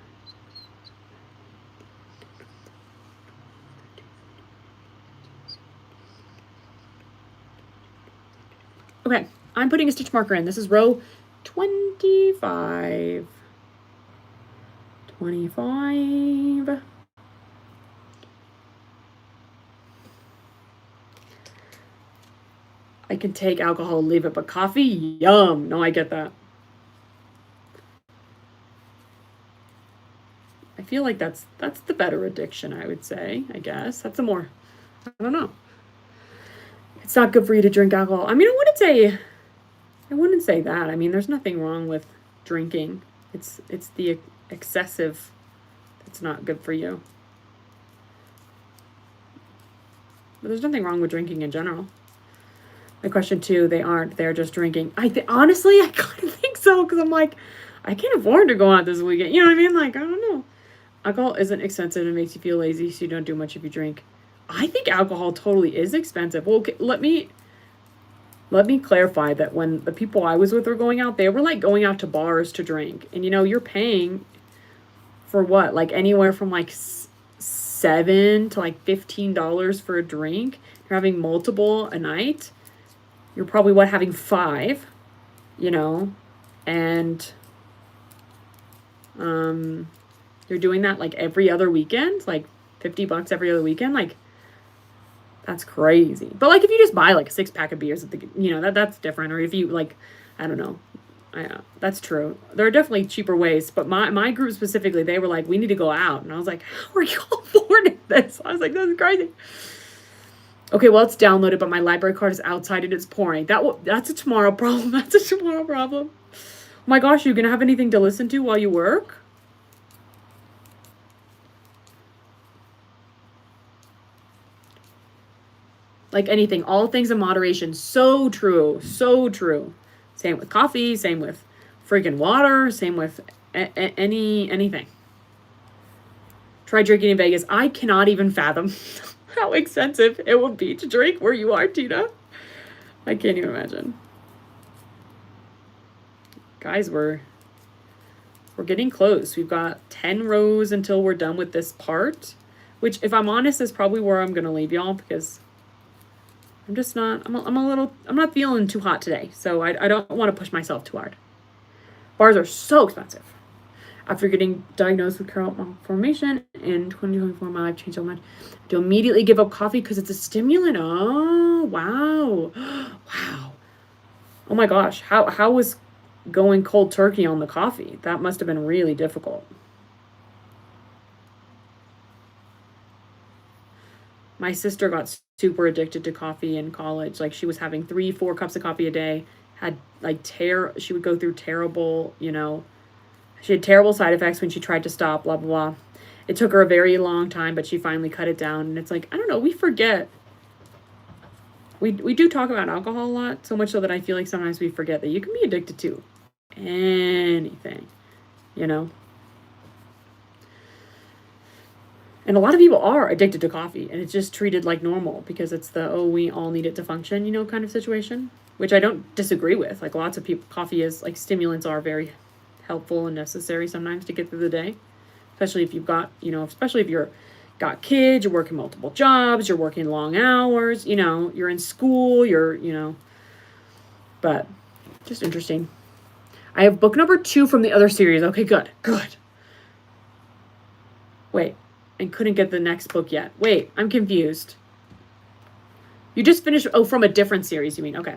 Speaker 1: 6. Okay, I'm putting a stitch marker in. This is row 25. 25. I can take alcohol and leave it, but coffee, yum. No, I get that. I feel like that's the better addiction, I would say, I guess. That's a more, I don't know. It's not good for you to drink alcohol. I mean, I wouldn't say that. I mean, there's nothing wrong with drinking. It's the excessive that's not good for you. But there's nothing wrong with drinking in general. My question too, they aren't. They're just drinking. Honestly, I kind of think so, because I'm like, I can't afford to go out this weekend. You know what I mean? Like, I don't know. Alcohol isn't expensive and makes you feel lazy, so you don't do much if you drink. I think alcohol totally is expensive. Well, okay, let me clarify that when the people I was with were going out, they were like going out to bars to drink. And, you know, you're paying for what? Like anywhere from like $7 to like $15 for a drink. You're having multiple a night. You're probably having 5, you know, and you're doing that like every other weekend, like $50 every other weekend. Like, that's crazy. But like, if you just buy like a 6-pack of beers at the, you know, that's different. Or if you like, I don't know. That's true. There are definitely cheaper ways, but my group specifically, they were like, we need to go out. And I was like, how are you affording this? I was like, this is crazy. Okay, well, it's downloaded, but my library card is outside and it's pouring. That's a tomorrow problem. That's a tomorrow problem. Oh my gosh, are you going to have anything to listen to while you work? Like anything, all things in moderation. So true. So true. Same with coffee, same with freaking water, same with anything. Try drinking in Vegas. I cannot even fathom how expensive it would be to drink where you are, Tina. I can't even imagine. Guys, we're getting close. We've got 10 rows until we're done with this part, which, if I'm honest, is probably where I'm going to leave y'all, because I'm not feeling too hot today. So I don't want to push myself too hard. Bars are so expensive. After getting diagnosed with caramel malformation in 2024, my life changed so much. To immediately give up coffee because it's a stimulant. Oh, wow. Wow. Oh my gosh. How was going cold turkey on the coffee? That must have been really difficult. My sister got super addicted to coffee in college. Like, she was having 3-4 cups of coffee a day, had like she would go through terrible, she had terrible side effects when she tried to stop, blah, blah, blah. It took her a very long time, but she finally cut it down. And it's like, I don't know, we forget. We do talk about alcohol a lot, so much so that I feel like sometimes we forget that you can be addicted to anything, And a lot of people are addicted to coffee, and it's just treated like normal because it's we all need it to function, kind of situation, which I don't disagree with. Like, lots of people, coffee is, like, stimulants are very helpful and necessary sometimes to get through the day, especially if you've got, especially if you're got kids, you're working multiple jobs, you're working long hours, you're in school, but just interesting. I have book number 2 from the other series. Okay, good. Wait. And couldn't get the next book yet. Wait, I'm confused. You just finished, from a different series, you mean? Okay.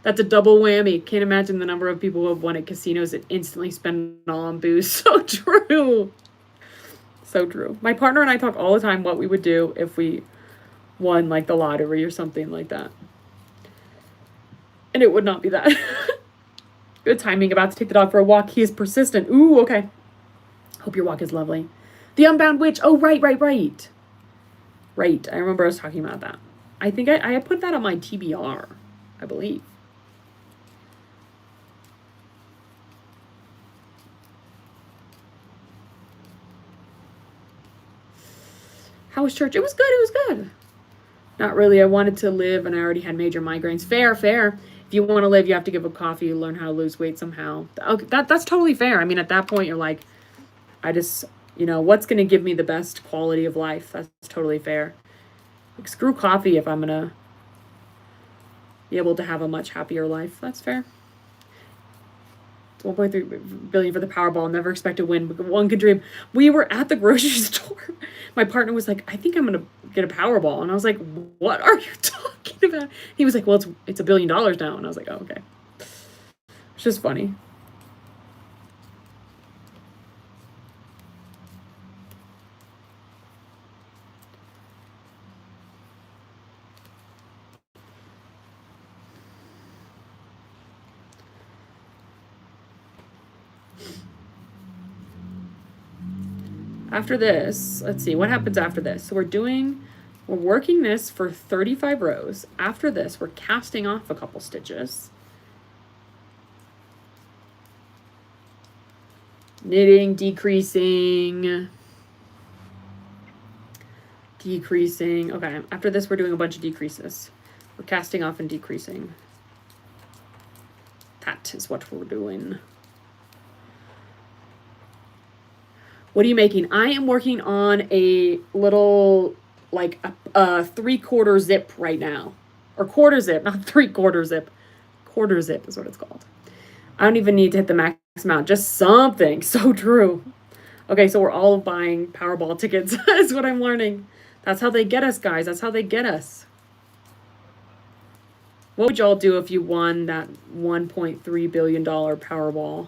Speaker 1: That's a double whammy. Can't imagine the number of people who have won at casinos that instantly spend it all on booze. So true. So true. My partner and I talk all the time what we would do if we won, like, the lottery or something like that. And it would not be that. Good timing. About to take the dog for a walk. He is persistent. Ooh, okay. Hope your walk is lovely. The Unbound Witch. Oh, right. Right. I remember us talking about that. I think I put that on my TBR, I believe. How was church? It was good. Not really. I wanted to live, and I already had major migraines. Fair. If you want to live, you have to give up coffee, learn how to lose weight somehow. Okay, that's totally fair. I mean, at that point, you're like, I just... what's going to give me the best quality of life? That's totally fair. Like, screw coffee if I'm going to be able to have a much happier life. That's fair. It's 1.3 billion for the Powerball. Never expect to win, but one could dream. We were at the grocery store. My partner was like, I think I'm going to get a Powerball. And I was like, what are you talking about? He was like, well, it's $1 billion now. And I was like, oh, okay. It's just funny. After this, let's see, what happens after this? So we're working this for 35 rows. After this, we're casting off a couple stitches. Knitting, decreasing. Okay, after this, we're doing a bunch of decreases. We're casting off and decreasing. That is what we're doing. What are you making? I am working on a little, like, a 3/4 zip right now. Or quarter zip, not 3/4 zip. Quarter zip is what it's called. I don't even need to hit the max amount. Just something. So true. Okay, so we're all buying Powerball tickets. That's what I'm learning. That's how they get us, guys. That's how they get us. What would y'all do if you won that $1.3 billion Powerball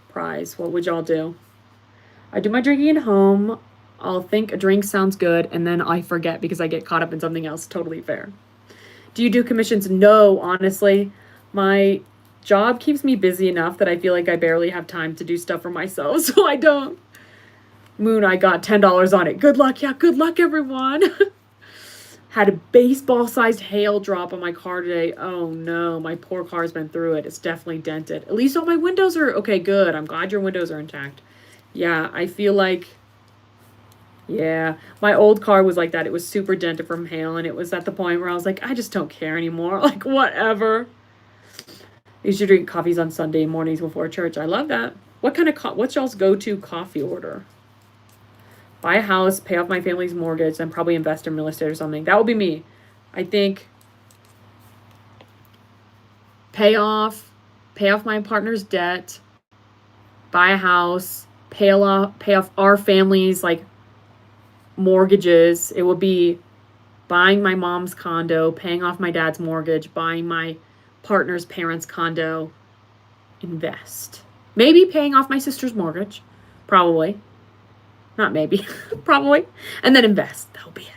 Speaker 1: prize? What would y'all do? I do my drinking at home. I'll think a drink sounds good, and then I forget because I get caught up in something else. Totally fair. Do you do commissions? No, honestly. My job keeps me busy enough that I feel like I barely have time to do stuff for myself, so I don't. Moon, I got $10 on it. Good luck. Yeah, good luck, everyone. Had a baseball-sized hail drop on my car today. Oh, no. My poor car's been through it. It's definitely dented. At least all my windows are... Okay, good. I'm glad your windows are intact. Yeah, I feel like... Yeah, my old car was like that. It was super dented from hail, and it was at the point where I was like, I just don't care anymore. Like, whatever. You should drink coffees on Sunday mornings before church. I love that. What's y'all's go-to coffee order? Buy a house, pay off my family's mortgage, and probably invest in real estate or something. That would be me. I think pay off pay off my partner's debt, buy a house, pay off our family's like mortgages. It would be buying my mom's condo, paying off my dad's mortgage, buying my partner's parents' condo, invest. Maybe paying off my sister's mortgage. Probably. Not maybe. Probably. And then invest. That'll be it.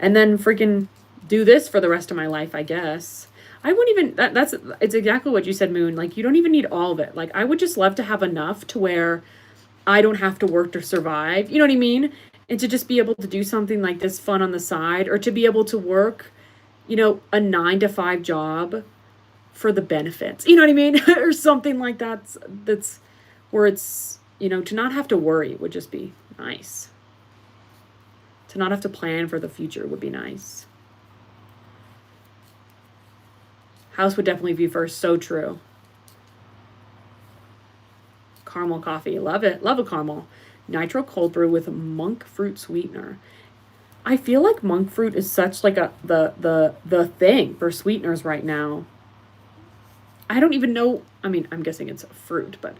Speaker 1: And then freaking do this for the rest of my life, I guess. I wouldn't even, it's exactly what you said, Moon. Like, you don't even need all of it. Like, I would just love to have enough to where I don't have to work to survive. You know what I mean? And to just be able to do something like this fun on the side, or to be able to work, you know, a 9-to-5 job for the benefits. You know what I mean? Or something like that. That's where it's, you know, to not have to worry would just be nice. To not have to plan for the future would be nice. House would definitely be first. So true. Caramel coffee. Love it. Love a caramel. Nitro cold brew with monk fruit sweetener. I feel like monk fruit is such like the thing for sweeteners right now. I don't even know. I mean, I'm guessing it's a fruit, but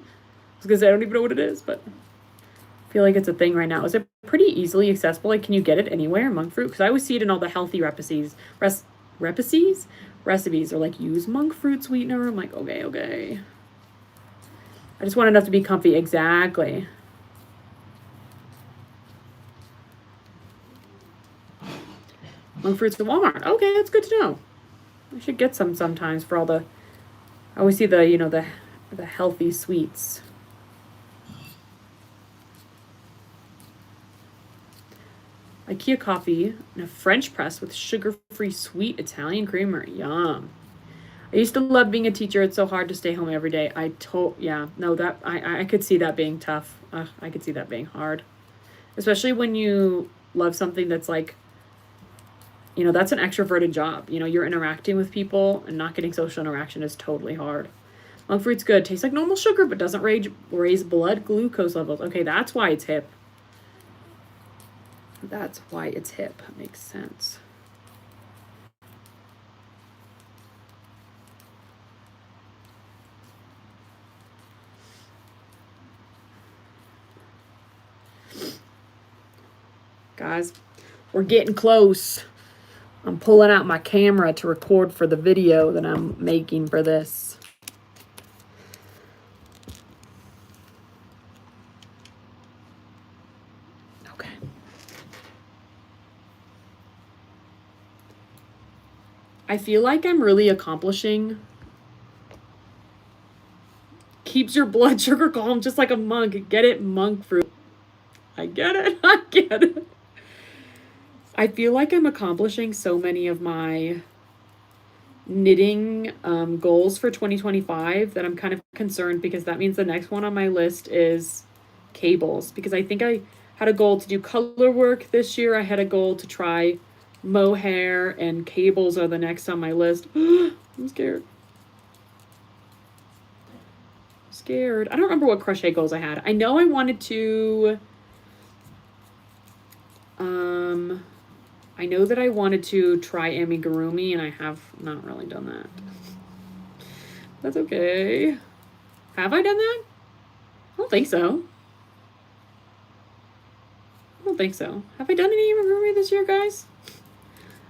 Speaker 1: because I don't even know what it is, but I feel like it's a thing right now. Is it pretty easily accessible? Like, can you get it anywhere, monk fruit? Because I always see it in all the healthy recipes. Recipes are like, use monk fruit sweetener. I'm like, okay. I just want enough to be comfy. Exactly. Monk fruits at Walmart. Okay, that's good to know. I should get some sometimes for all the, I always see the, you know, the healthy sweets. IKEA coffee and a French press with sugar-free sweet Italian creamer. Yum. I used to love being a teacher. It's so hard to stay home every day. I could see that being tough. I could see that being hard. Especially when you love something that's like, you know, that's an extroverted job. You know, you're interacting with people, and not getting social interaction is totally hard. Monk fruit's good. Tastes like normal sugar, but doesn't raise blood glucose levels. Okay, that's why it's hip. That's why it's hip. Makes sense. Guys, we're getting close. I'm pulling out my camera to record for the video that I'm making for this. Okay. I feel like I'm really accomplishing. Keeps your blood sugar calm just like a monk. Get it? Monk fruit. I get it. I get it. I feel like I'm accomplishing so many of my knitting goals for 2025 that I'm kind of concerned, because that means the next one on my list is cables, because I think I had a goal to do color work this year. I had a goal to try mohair, and cables are the next on my list. I'm scared. I don't remember what crochet goals I had. I know I wanted to I know that I wanted to try amigurumi, and I have not really done that. That's okay. Have I done that? I don't think so. Have I done any amigurumi this year, guys?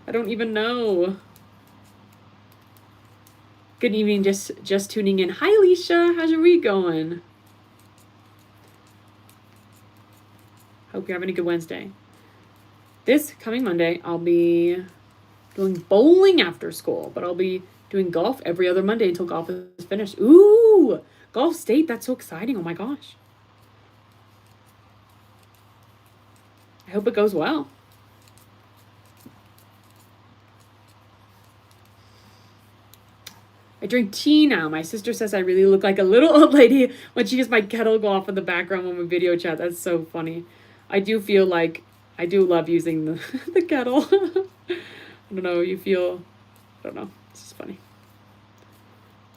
Speaker 1: I don't even know. Good evening, just tuning in. Hi, Alicia. How's your week going? Hope you're having a good Wednesday. This coming Monday, I'll be doing bowling after school, but I'll be doing golf every other Monday until golf is finished. Ooh, golf state. That's so exciting. Oh my gosh. I hope it goes well. I drink tea now. My sister says I really look like a little old lady when she hears my kettle go off in the background when we video chat. That's so funny. I do feel like I do love using the kettle. I don't know. I don't know. It's just funny.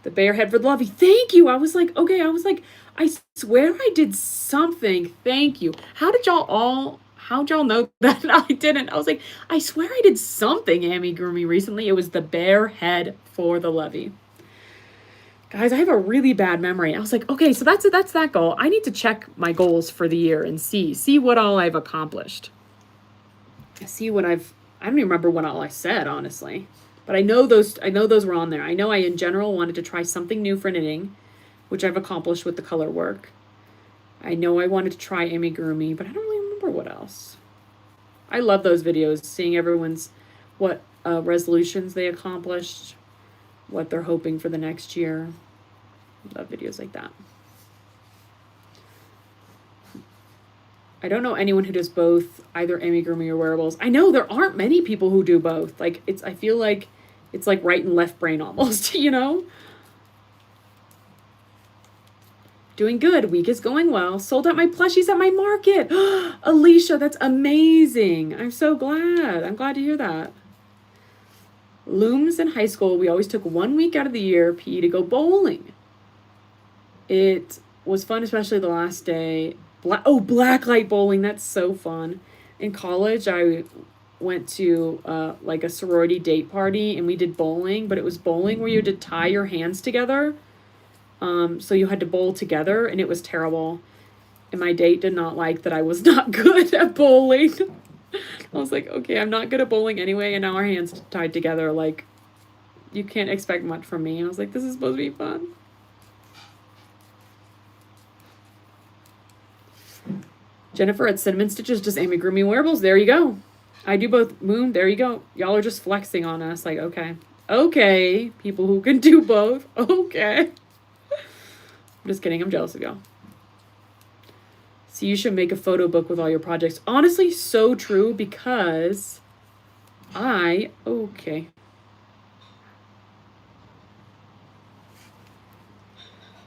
Speaker 1: The bear head for the lovey. Thank you. I was like, I swear I did something. Thank you. How'd y'all know that? I didn't. I was like, I swear I did something amigurumi recently. It was the bear head for the lovey. Guys, I have a really bad memory. I was like, okay, so that's that goal. I need to check my goals for the year and see what all I've accomplished. See what I don't even remember what all I said, honestly. But I know those were on there. I know I in general wanted to try something new for knitting, which I've accomplished with the color work. I know I wanted to try amigurumi, but I don't really remember what else. I love those videos, seeing everyone's what resolutions they accomplished, what they're hoping for the next year. I love videos like that. I don't know anyone who does both, either amigurumi or wearables. I know there aren't many people who do both. Like I feel like it's like right and left brain almost, you know? Doing good. Week is going well. Sold out my plushies at my market. Alicia, that's amazing. I'm so glad. I'm glad to hear that. Looms in high school, we always took 1 week out of the year, PE, to go bowling. It was fun, especially the last day. Blacklight bowling. That's so fun. In college, I went to like a sorority date party and we did bowling, but it was bowling where you had to tie your hands together. So you had to bowl together and it was terrible. And my date did not like that I was not good at bowling. I was like, okay, I'm not good at bowling anyway. And now our hands tied together. Like, you can't expect much from me. I was like, this is supposed to be fun. Jennifer at Cinnamon Stitches, just amigurumi wearables. There you go. I do both. Moon, there you go. Y'all are just flexing on us. Like, okay. Okay. People who can do both. Okay. I'm just kidding. I'm jealous of y'all. So you should make a photo book with all your projects. Honestly, so true because okay.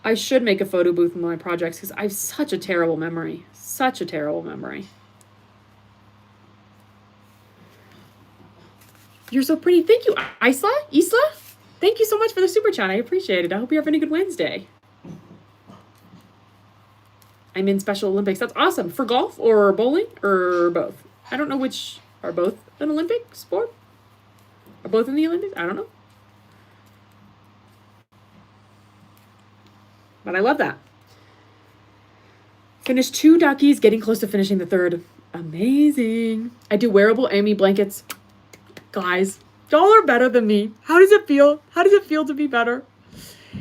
Speaker 1: I should make a photo booth with my projects because I have such a terrible memory. Such a terrible memory. You're so pretty. Thank you, Isla. Thank you so much for the super chat. I appreciate it. I hope you're having a good Wednesday. I'm in Special Olympics. That's awesome. For golf or bowling or both? I don't know which. Are both an Olympic sport? Are both in the Olympics? I don't know. But I love that. Finished 2 duckies, getting close to finishing the 3rd. Amazing. I do wearable Amy blankets. Guys, y'all are better than me. How does it feel? How does it feel to be better?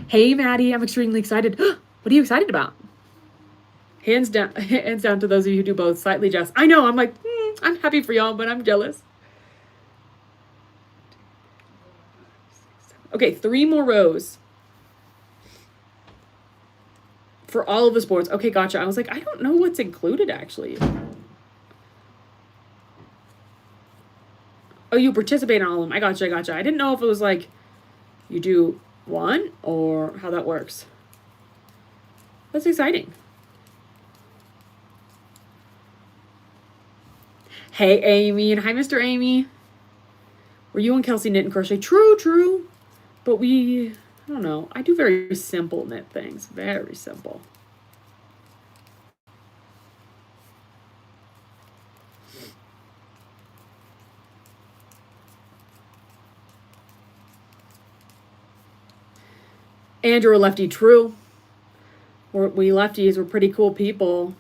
Speaker 1: Hey, Maddie, I'm extremely excited. What are you excited about? Hands down to those of you who do both. Slightly jealous. I know, I'm like, I'm happy for y'all, but I'm jealous. Okay, 3 more rows. For all of the sports. Okay, gotcha. I was like, I don't know what's included, actually. Oh, you participate in all of them. I gotcha. I didn't know if it was like you do one or how that works. That's exciting. Hey, Amy. And hi, Mr. Amy. Were you and Kelsey knit and crochet? True. But I don't know. I do very simple knit things. Very simple. And you're a lefty. True. We lefties were pretty cool people.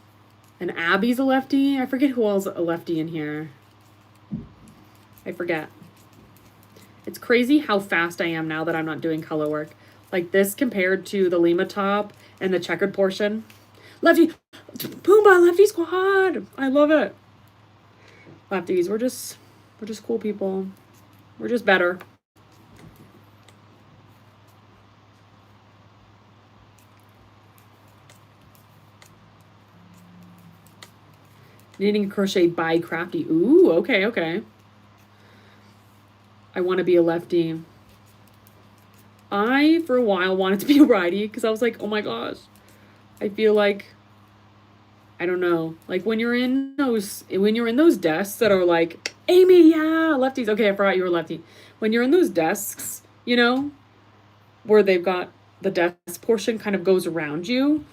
Speaker 1: And Abby's a lefty. I forget who else a lefty in here. I forget. It's crazy how fast I am now that I'm not doing color work. Like this compared to the Lima top and the checkered portion. Lefty, Pumbaa, lefty squad. I love it. Lefties, we're just cool people. We're just better. Knitting and crochet by Crafty. Ooh, okay. I want to be a lefty. I, for a while, wanted to be a righty because I was like, oh my gosh. I feel like, I don't know, like when you're in those desks that are like, Amy, yeah, lefties. Okay, I forgot you were lefty. When you're in those desks, you know, where they've got the desk portion kind of goes around you.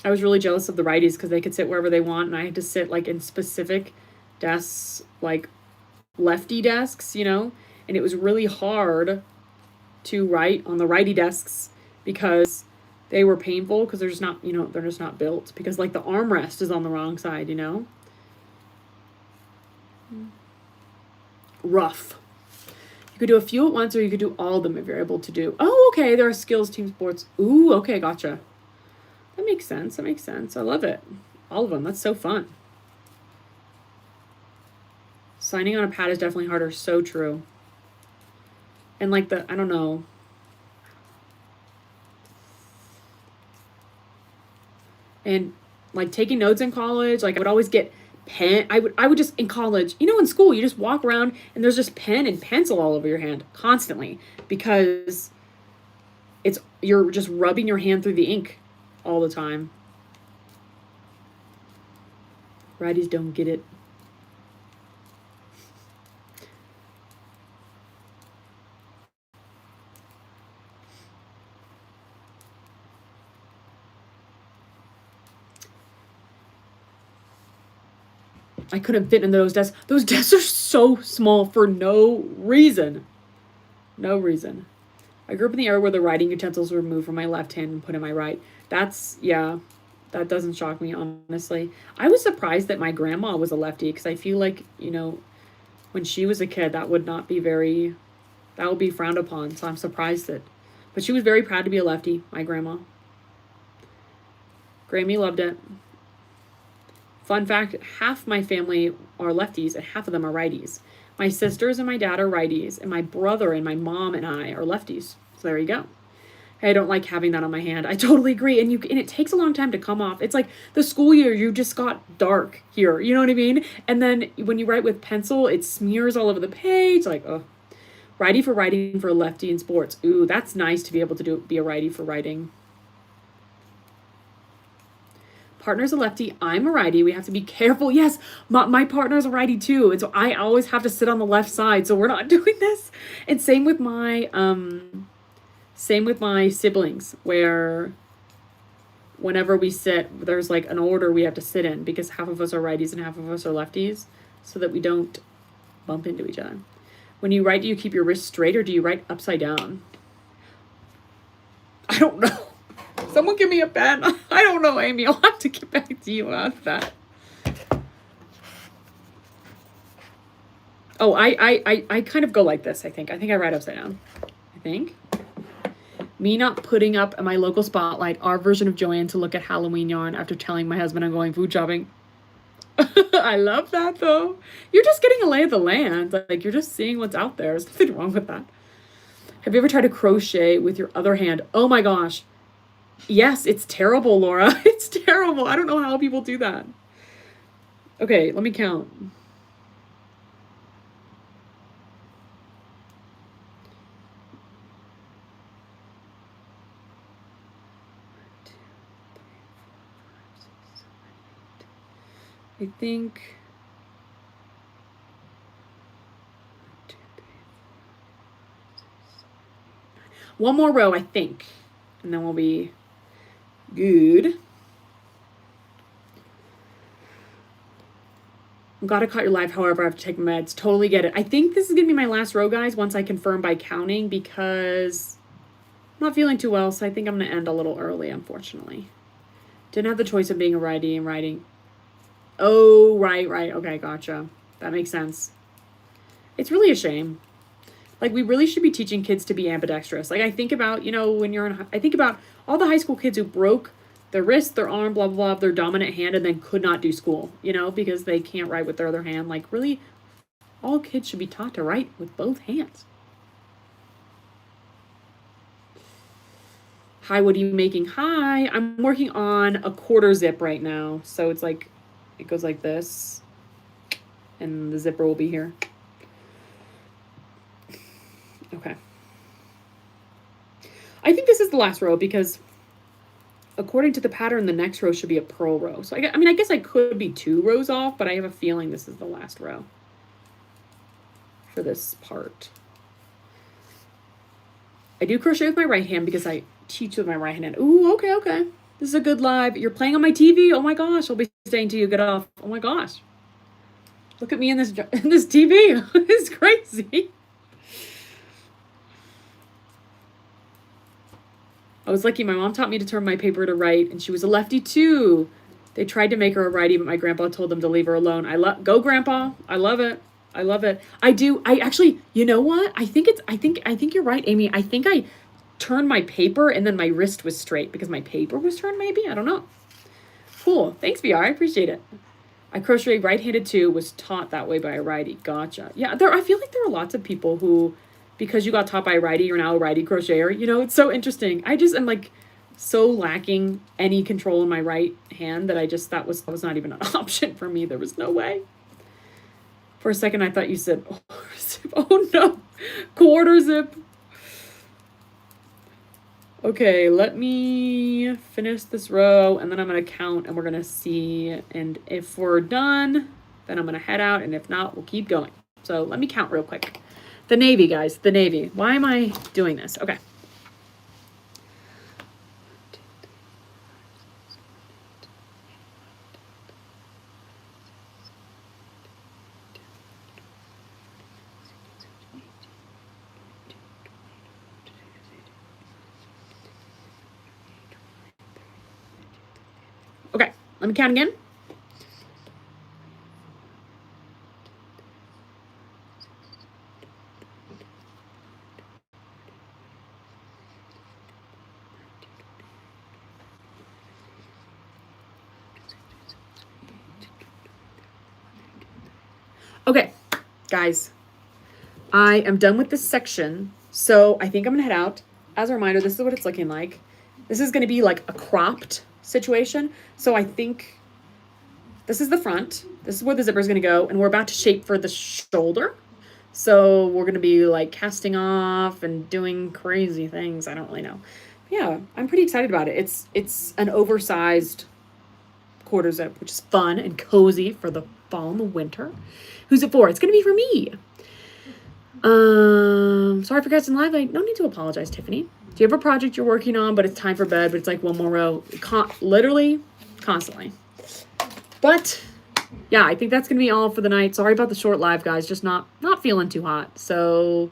Speaker 1: I was really jealous of the righties because they could sit wherever they want, and I had to sit like in specific desks, like lefty desks, you know, and it was really hard to write on the righty desks because they were painful because they're just not, they're just not built because like the armrest is on the wrong side, Rough. You could do a few at once or you could do all of them if you're able to do. Oh, okay. There are skills, team sports. Ooh, okay. Gotcha. That makes sense. That makes sense. I love it. All of them. That's so fun. Signing on a pad is definitely harder. So true. And like I don't know. And like taking notes in college, like I would always get pen. I would just in college, in school, you just walk around and there's just pen and pencil all over your hand constantly because you're just rubbing your hand through the ink all the time. Righties don't get it. I couldn't fit in those desks. Those desks are so small for no reason. No reason. I grew up in the era where the writing utensils were removed from my left hand and put in my right. That doesn't shock me, honestly. I was surprised that my grandma was a lefty because I feel like, when she was a kid, that would be frowned upon. So I'm surprised but she was very proud to be a lefty, my grandma. Grammy loved it. Fun fact, half my family are lefties and half of them are righties. My sisters and my dad are righties, and my brother and my mom and I are lefties. So there you go. I don't like having that on my hand. I totally agree. And it takes a long time to come off. It's like the school year, you just got dark here. You know what I mean? And then when you write with pencil, it smears all over the page. Like, oh. Righty for writing for lefty in sports. Ooh, that's nice to be able to be a righty for writing. Partner's a lefty. I'm a righty. We have to be careful. Yes, my partner's a righty too. And so I always have to sit on the left side. So we're not doing this. And same with my siblings, where whenever we sit, there's like an order we have to sit in because half of us are righties and half of us are lefties so that we don't bump into each other. When you write, do you keep your wrist straight or do you write upside down? I don't know. Someone give me a pen. I don't know, Amy. I'll have to get back to you on that. Oh, I kind of go like this, I think. I think I write upside down. I think. Me not putting up at my local spotlight our version of Joanne to look at Halloween yarn after telling my husband I'm going food shopping. I love that, though. You're just getting a lay of the land. Like, you're just seeing what's out there. There's nothing wrong with that. Have you ever tried to crochet with your other hand? Oh, my gosh. Yes, it's terrible, Laura. It's terrible. I don't know how people do that. Okay, let me count. I think 1 more row, I think, and then we'll be good. I'm glad I caught your live. However, I have to take meds. Totally get it. I think this is gonna be my last row, guys, once I confirm by counting, because I'm not feeling too well, so I think I'm gonna end a little early, unfortunately. Didn't have the choice of being a righty and writing. Oh, right. Okay, gotcha. That makes sense. It's really a shame. Like, we really should be teaching kids to be ambidextrous. Like, I think about, I think about all the high school kids who broke their wrist, their arm, blah, blah, blah, their dominant hand, and then could not do school, because they can't write with their other hand. Like, really, all kids should be taught to write with both hands. Hi, what are you making? Hi, I'm working on a quarter zip right now. So it's like, it goes like this, and the zipper will be here. Okay. I think this is the last row because according to the pattern, the next row should be a purl row. So I guess I could be 2 rows off, but I have a feeling this is the last row for this part. I do crochet with my right hand because I teach with my right hand. Ooh, okay. This is a good live. You're playing on my TV? Oh my gosh, I'll be staying till you get off. Oh my gosh. Look at me in this TV. It's crazy. I was lucky. My mom taught me to turn my paper to right, and she was a lefty too. They tried to make her a righty, but my grandpa told them to leave her alone. Go grandpa. I love it. I love it. I do. I actually, you know what? I think you're right, Amy. I think I turned my paper and then my wrist was straight because my paper was turned, maybe. I don't know. Cool. Thanks, VR. I appreciate it. I crochet right-handed too, was taught that way by a righty. Gotcha. Yeah, I feel like there are lots of people who, because you got taught by a righty, you're now a righty crocheter. You know, it's so interesting. I just am like so lacking any control in my right hand that that was not even an option for me. There was no way. For a second, I thought you said quarter zip. Oh no, quarter zip. Okay, let me finish this row and then I'm going to count and we're going to see. And if we're done, then I'm going to head out. And if not, we'll keep going. So let me count real quick. The navy, guys, the navy. Why am I doing this? Okay. Okay, let me count again. Okay, guys, I am done with this section, so I think I'm gonna head out. As a reminder, this is what it's looking like. This is gonna be like a cropped situation, so I think this is the front. This is where the zipper is gonna go, and we're about to shape for the shoulder. So we're gonna be like casting off and doing crazy things. I don't really know. Yeah, I'm pretty excited about it. It's an oversized quarter zip, which is fun and cozy for the fall and the winter. Who's it for? It's gonna be for me. Sorry for catching live. No need to apologize, Tiffany. Do you have a project you're working on, but it's time for bed, but it's like one more row? Literally, constantly. But yeah, I think that's gonna be all for the night. Sorry about the short live, guys. Just not feeling too hot. So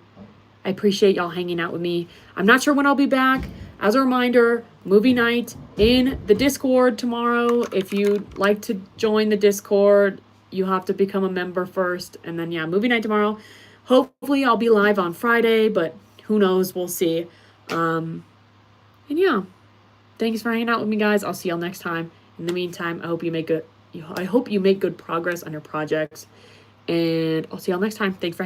Speaker 1: I appreciate y'all hanging out with me. I'm not sure when I'll be back. As a reminder, movie night in the Discord tomorrow. If you'd like to join the Discord, you have to become a member first. And then, yeah, movie night tomorrow. Hopefully I'll be live on Friday, but who knows? We'll see. And yeah, thanks for hanging out with me, guys. I'll see y'all next time. In the meantime, I hope you make good progress on your projects. And I'll see y'all next time. Thanks for